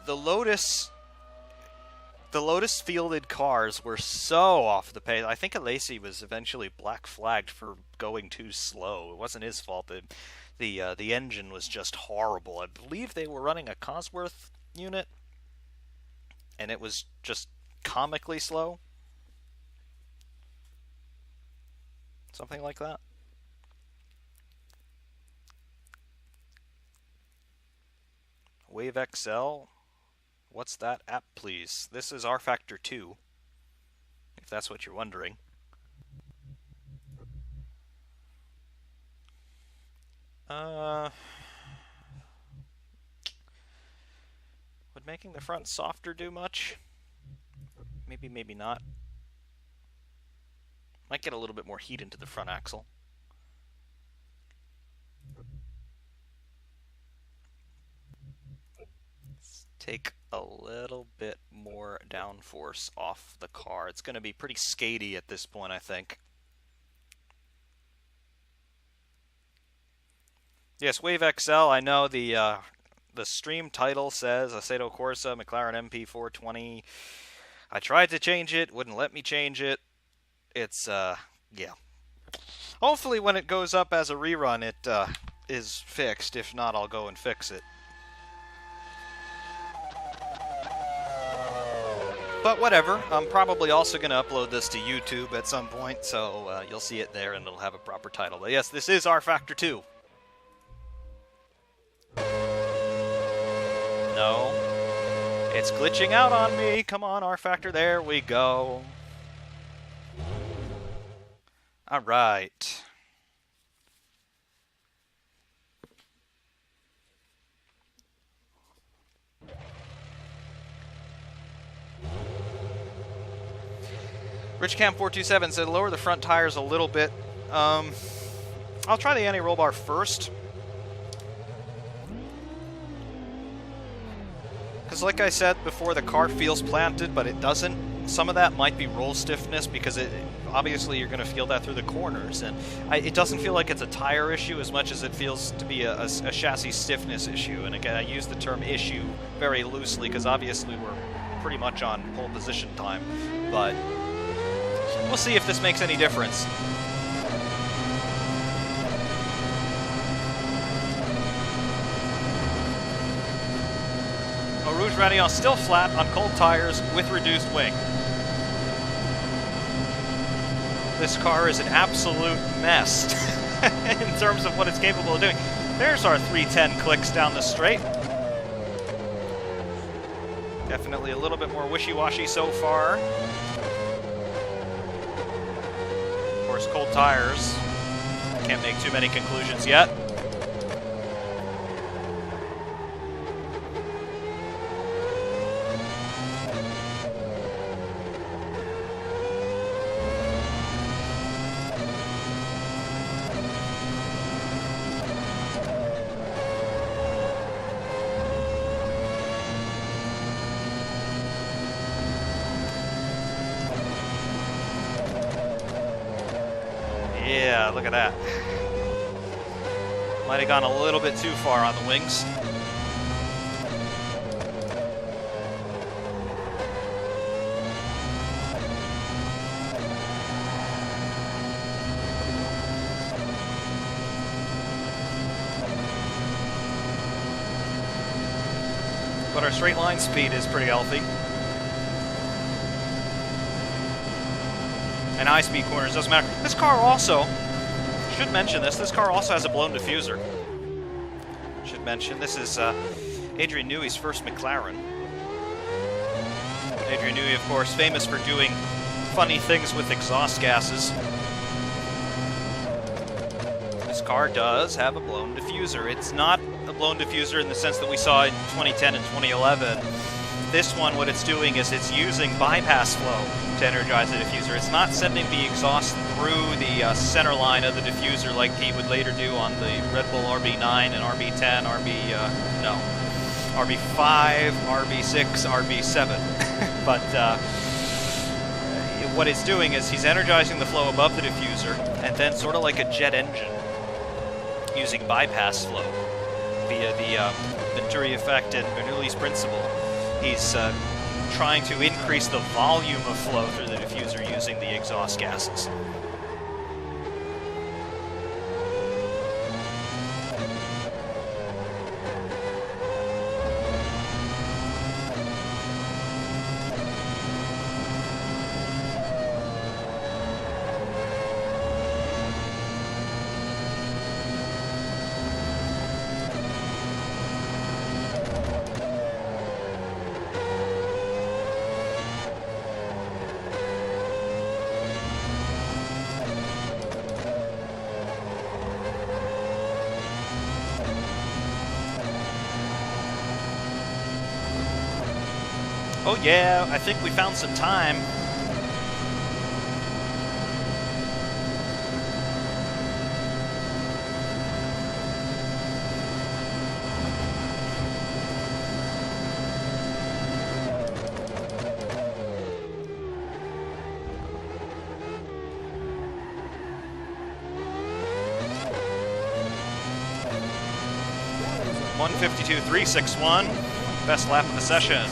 Speaker 1: Lotus fielded cars were so off the pace. I think Alesi was eventually black flagged for going too slow. It wasn't his fault. The engine was just horrible. I believe they were running a Cosworth unit, and it was just comically slow. Something like that. Wave XL. What's that app, please? This is rFactor 2, if that's what you're wondering. Would making the front softer do much? Maybe, maybe not. Might get a little bit more heat into the front axle. Let's take a little bit more downforce off the car. It's going to be pretty skatey at this point, I think. Yes, Wave XL, I know the stream title says Assetto Corsa McLaren MP420. I tried to change it, wouldn't let me change it. It's, yeah. Hopefully when it goes up as a rerun, it is fixed. If not, I'll go and fix it. But whatever, I'm probably also going to upload this to YouTube at some point, so you'll see it there and it'll have a proper title. But yes, this is rFactor 2. No. It's glitching out on me. Come on, rFactor. There we go. All right. RichCam427 said lower the front tires a little bit. I'll try the anti-roll bar first. Because like I said before, the car feels planted, but it doesn't. Some of that might be roll stiffness because obviously you're going to feel that through the corners. And it doesn't feel like it's a tire issue as much as it feels to be a chassis stiffness issue. And again, I use the term issue very loosely because obviously we're pretty much on pole position time. But we'll see if this makes any difference. Rouge Radiant still flat on cold tires with reduced wing. This car is an absolute mess in terms of what it's capable of doing. There's our 310 clicks down the straight. Definitely a little bit more wishy-washy so far. Of course, cold tires. Can't make too many conclusions yet. Yeah, look at that. Might have gone a little bit too far on the wings. But our straight line speed is pretty healthy. And high speed corners doesn't matter. This car also, should mention this car also has a blown diffuser. Should mention, this is Adrian Newey's first McLaren. Adrian Newey, of course, famous for doing funny things with exhaust gases. This car does have a blown diffuser. It's not a blown diffuser in the sense that we saw in 2010 and 2011. This one, what it's doing is it's using bypass flow to energize the diffuser. It's not sending the exhaust through the center line of the diffuser like he would later do on the Red Bull RB9 and RB10, RB5, RB6, RB7. But what it's doing is he's energizing the flow above the diffuser, and then sort of like a jet engine, using bypass flow via the Venturi effect and Bernoulli's principle. He's trying to increase the volume of flow through the diffuser using the exhaust gases. Oh yeah, I think we found some time. .152.361, best lap of the session.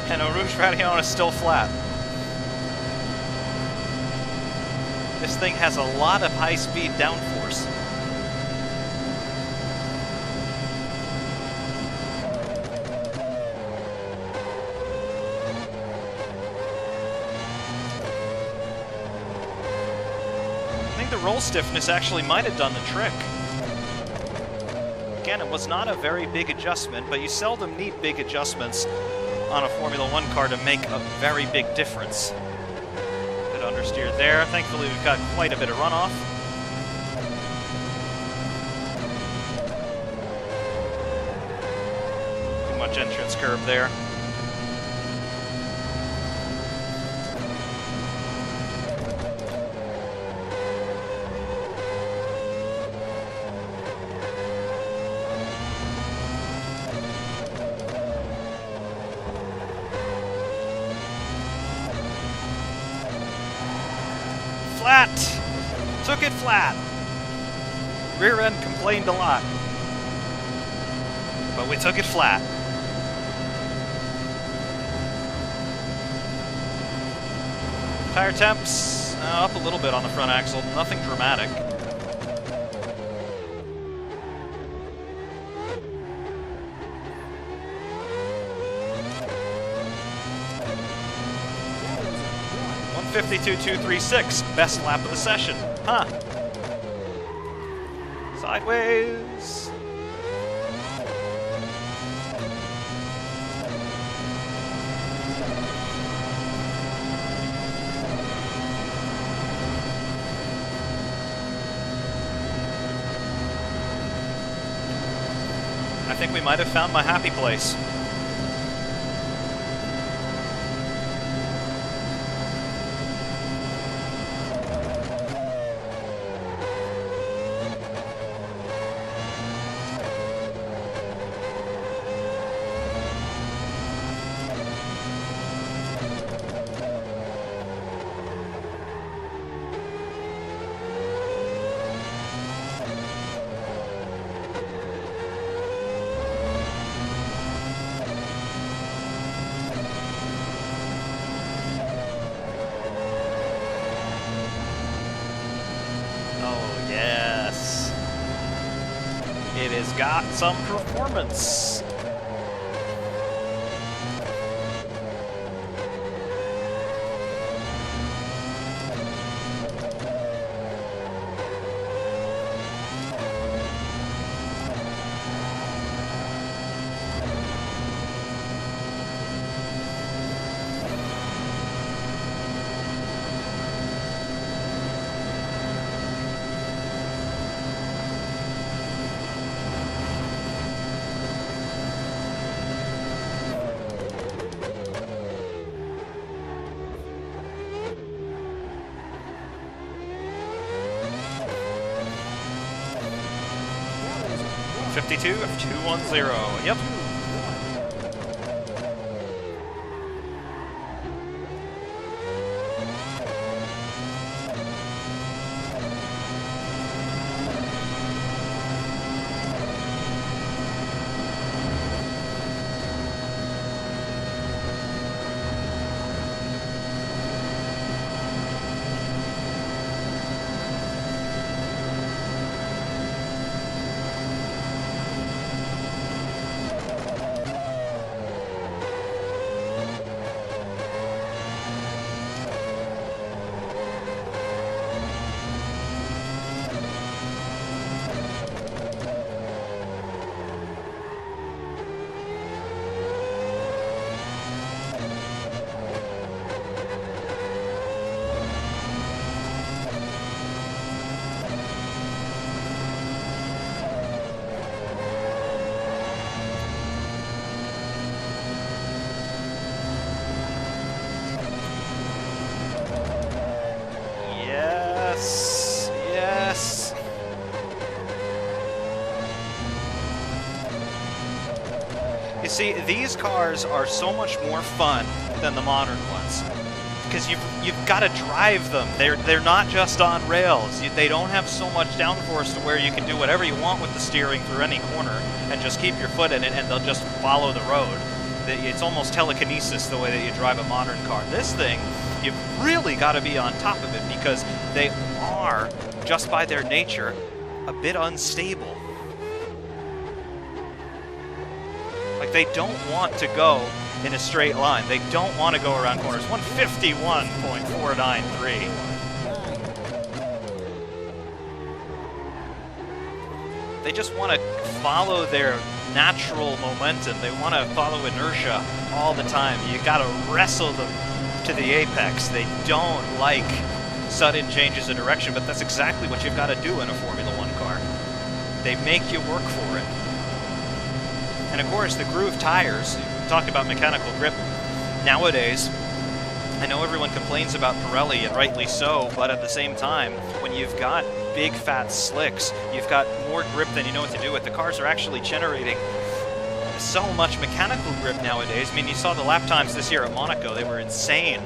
Speaker 1: And Rouge Radion is still flat. This thing has a lot of high-speed downforce. I think the roll stiffness actually might have done the trick. Again, it was not a very big adjustment, but you seldom need big adjustments on a Formula One car to make a very big difference. Bit understeered there. Thankfully, we've got quite a bit of runoff. Too much entrance curb there. Flat! Took it flat. Rear end complained a lot, but we took it flat. Tire temps up a little bit on the front axle, nothing dramatic. .152.236, best lap of the session. Huh. Sideways. I think we might have found my happy place. it has got some performance. .52 of 210. Yep. Yes. You see, these cars are so much more fun than the modern ones, because you've got to drive them. They're not just on rails. They don't have so much downforce to where you can do whatever you want with the steering through any corner and just keep your foot in it, and they'll just follow the road. It's almost telekinesis the way that you drive a modern car. This thing, you've really got to be on top of it, because they are, just by their nature, a bit unstable. Like, they don't want to go in a straight line. They don't want to go around corners. 151.493. They just want to follow their natural momentum. They want to follow inertia all the time. You got to wrestle them to the apex. They don't like sudden changes of direction, but that's exactly what you've got to do in a Formula One car. They make you work for it. And of course, the groove tires, we talked about mechanical grip. Nowadays, I know everyone complains about Pirelli, and rightly so, but at the same time, when you've got big fat slicks, you've got more grip than you know what to do with. The cars are actually generating so much mechanical grip nowadays. I mean, you saw the lap times this year at Monaco, they were insane.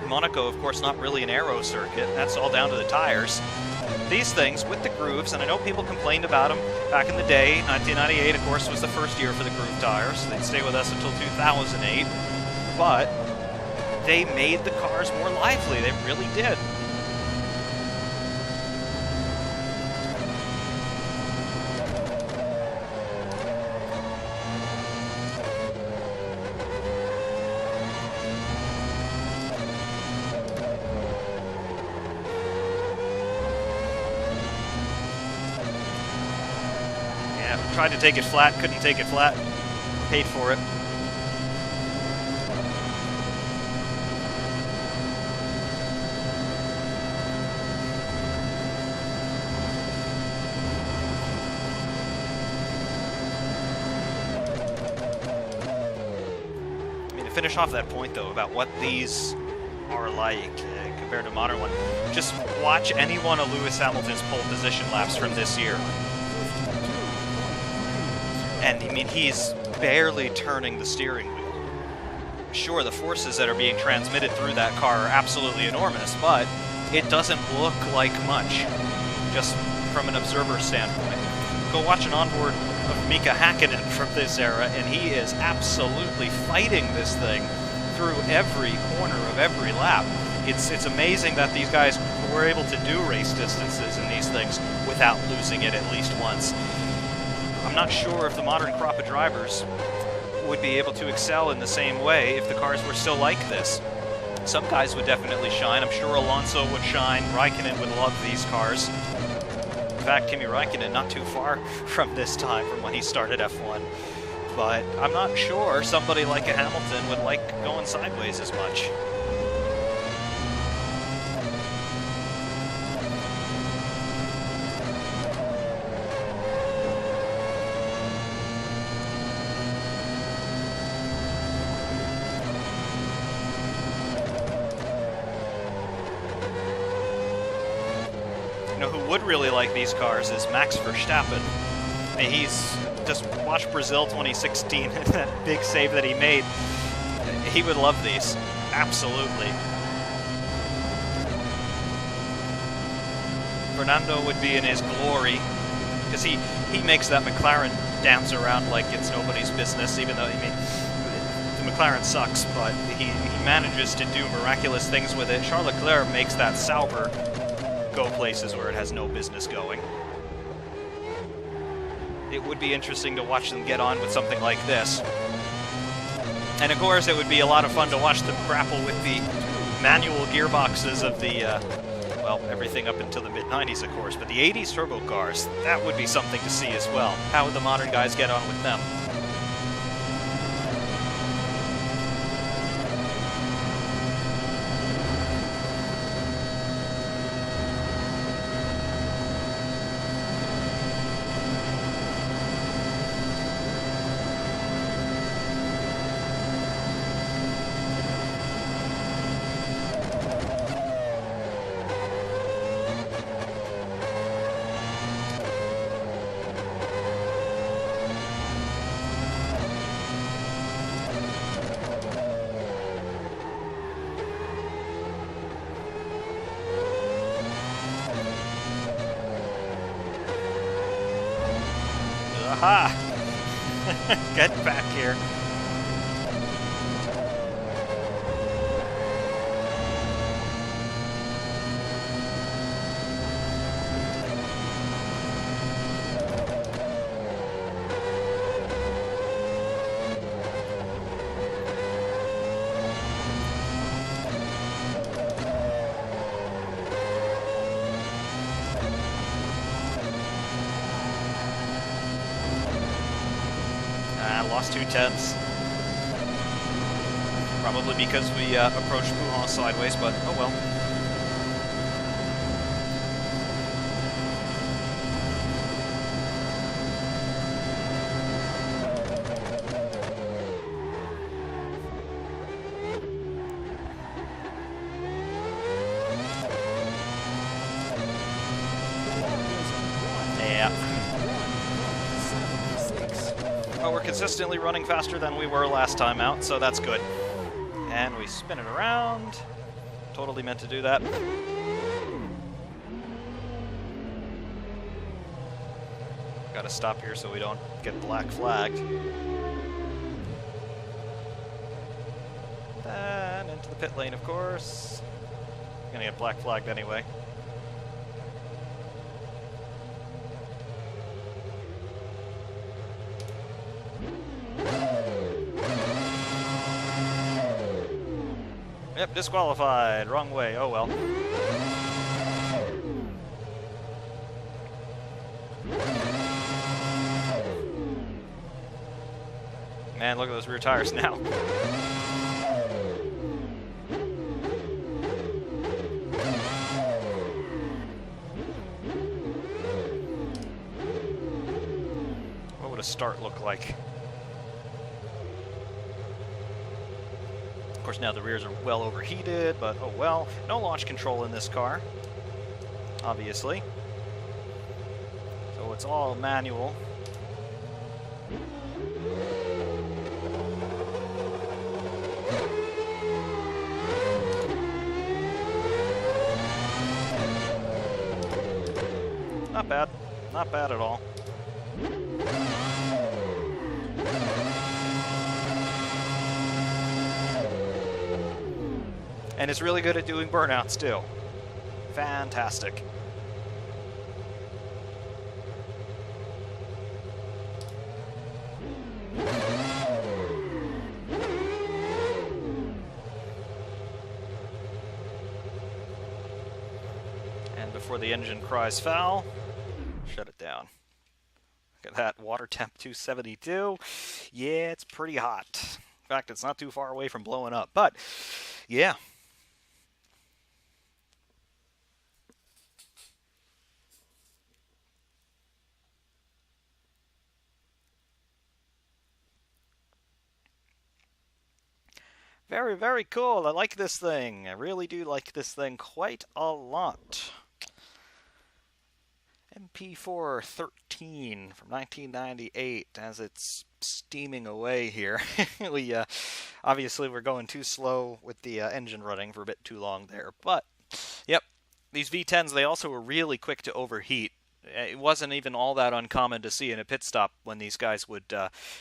Speaker 1: Monaco, of course, not really an aero circuit. That's all down to the tires. These things, with the grooves, and I know people complained about them back in the day. 1998, of course, was the first year for the groove tires. They'd stay with us until 2008. But they made the cars more lively. They really did. Tried to take it flat, couldn't take it flat, paid for it. I mean, to finish off that point, though, about what these are like compared to modern one, just watch any one of Lewis Hamilton's pole position laps from this year. And, I mean, he's barely turning the steering wheel. Sure, the forces that are being transmitted through that car are absolutely enormous, but it doesn't look like much, just from an observer standpoint. Go watch an onboard of Mika Hakkinen from this era, and he is absolutely fighting this thing through every corner of every lap. It's amazing that these guys were able to do race distances in these things without losing it at least once. I'm not sure if the modern crop of drivers would be able to excel in the same way if the cars were still like this. Some guys would definitely shine. I'm sure Alonso would shine. Raikkonen would love these cars. In fact, Kimi Raikkonen not too far from this time from when he started F1. But I'm not sure somebody like a Hamilton would like going sideways as much. You know who would really like these cars is Max Verstappen. I mean, he's just watched Brazil 2016 and that big save that he made. He would love these, absolutely. Fernando would be in his glory because he makes that McLaren dance around like it's nobody's business. Even though the McLaren sucks, but he manages to do miraculous things with it. Charles Leclerc makes that Sauber go places where it has no business going. It would be interesting to watch them get on with something like this. And of course, it would be a lot of fun to watch them grapple with the manual gearboxes of the, well, everything up until the mid-90s, of course, but the 80s turbo cars, that would be something to see as well. How would the modern guys get on with them? Aha! Get back here. Lost 2/10. Probably because we approached Puhan sideways, but oh well. Well, we're consistently running faster than we were last time out, so that's good. And we spin it around. Totally meant to do that. Gotta stop here so we don't get black flagged. And into the pit lane, of course. Gonna get black flagged anyway. Yep, disqualified. Wrong way. Oh well. Man, look at those rear tires now. What would a start look like? Of course, now the rears are well overheated, but oh well. No launch control in this car, obviously. So it's all manual. Not bad. Not bad at all. And it's really good at doing burnouts, too. Fantastic. And before the engine cries foul, shut it down. Look at that, water temp 272. Yeah, it's pretty hot. In fact, it's not too far away from blowing up. But, yeah. Very, very cool. I like this thing. I really do like this thing quite a lot. MP4 13 from 1998 as it's steaming away here. Obviously we're going too slow with the engine running for a bit too long there. But, yep, these V10s, they also were really quick to overheat. It wasn't even all that uncommon to see in a pit stop when these guys would,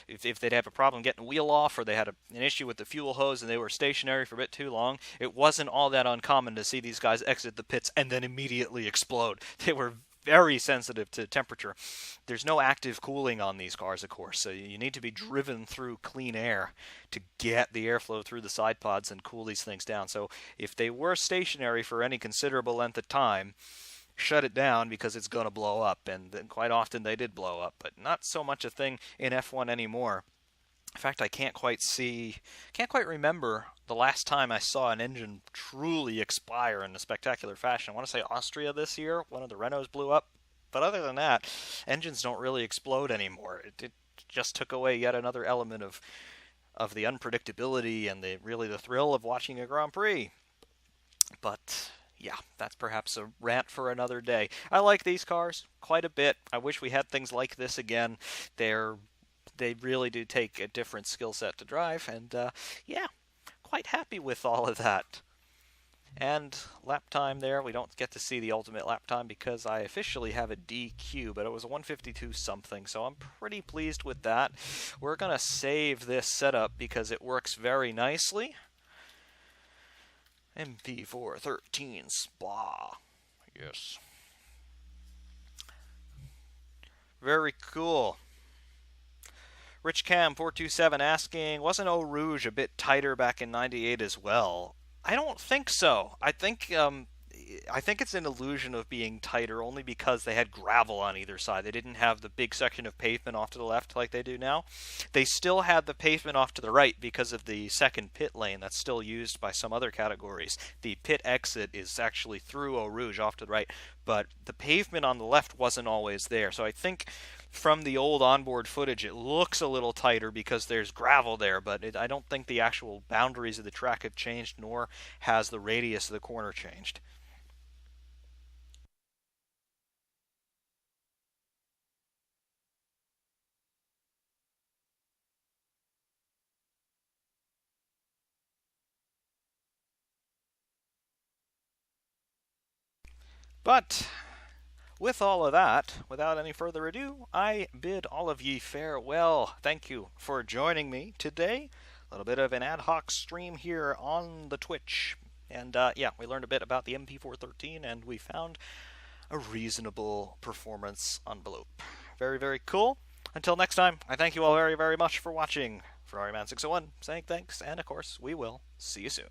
Speaker 1: if they'd have a problem getting a wheel off or they had an issue with the fuel hose and they were stationary for a bit too long, it wasn't all that uncommon to see these guys exit the pits and then immediately explode. They were very sensitive to temperature. There's no active cooling on these cars, of course, so you need to be driven through clean air to get the airflow through the side pods and cool these things down. So if they were stationary for any considerable length of time, shut it down because it's going to blow up, and quite often they did blow up, but not so much a thing in F1 anymore. In fact, I can't quite remember the last time I saw an engine truly expire in a spectacular fashion. I want to say Austria this year, one of the Renaults blew up, but other than that, engines don't really explode anymore. It just took away yet another element of the unpredictability and the thrill of watching a Grand Prix. But yeah, that's perhaps a rant for another day. I like these cars quite a bit. I wish we had things like this again. They really do take a different skill set to drive, and yeah, quite happy with all of that. And lap time there, we don't get to see the ultimate lap time because I officially have a DQ, but it was a 152 something, so I'm pretty pleased with that. We're going to save this setup because it works very nicely. MP4 13 Spa. Yes. Very cool. Rich Cam 427 asking, wasn't Eau Rouge a bit tighter back in 98 as well? I don't think so. I think it's an illusion of being tighter only because they had gravel on either side. They didn't have the big section of pavement off to the left like they do now. They still had the pavement off to the right because of the second pit lane that's still used by some other categories. The pit exit is actually through Eau Rouge off to the right, but the pavement on the left wasn't always there. So I think from the old onboard footage, it looks a little tighter because there's gravel there, but I don't think the actual boundaries of the track have changed, nor has the radius of the corner changed. But with all of that, without any further ado, I bid all of ye farewell. Thank you for joining me today. A little bit of an ad hoc stream here on the Twitch. And yeah, we learned a bit about the MP413 and we found a reasonable performance envelope. Very, very cool. Until next time, I thank you all very, very much for watching. For RMan601, saying thanks, and of course, we will see you soon.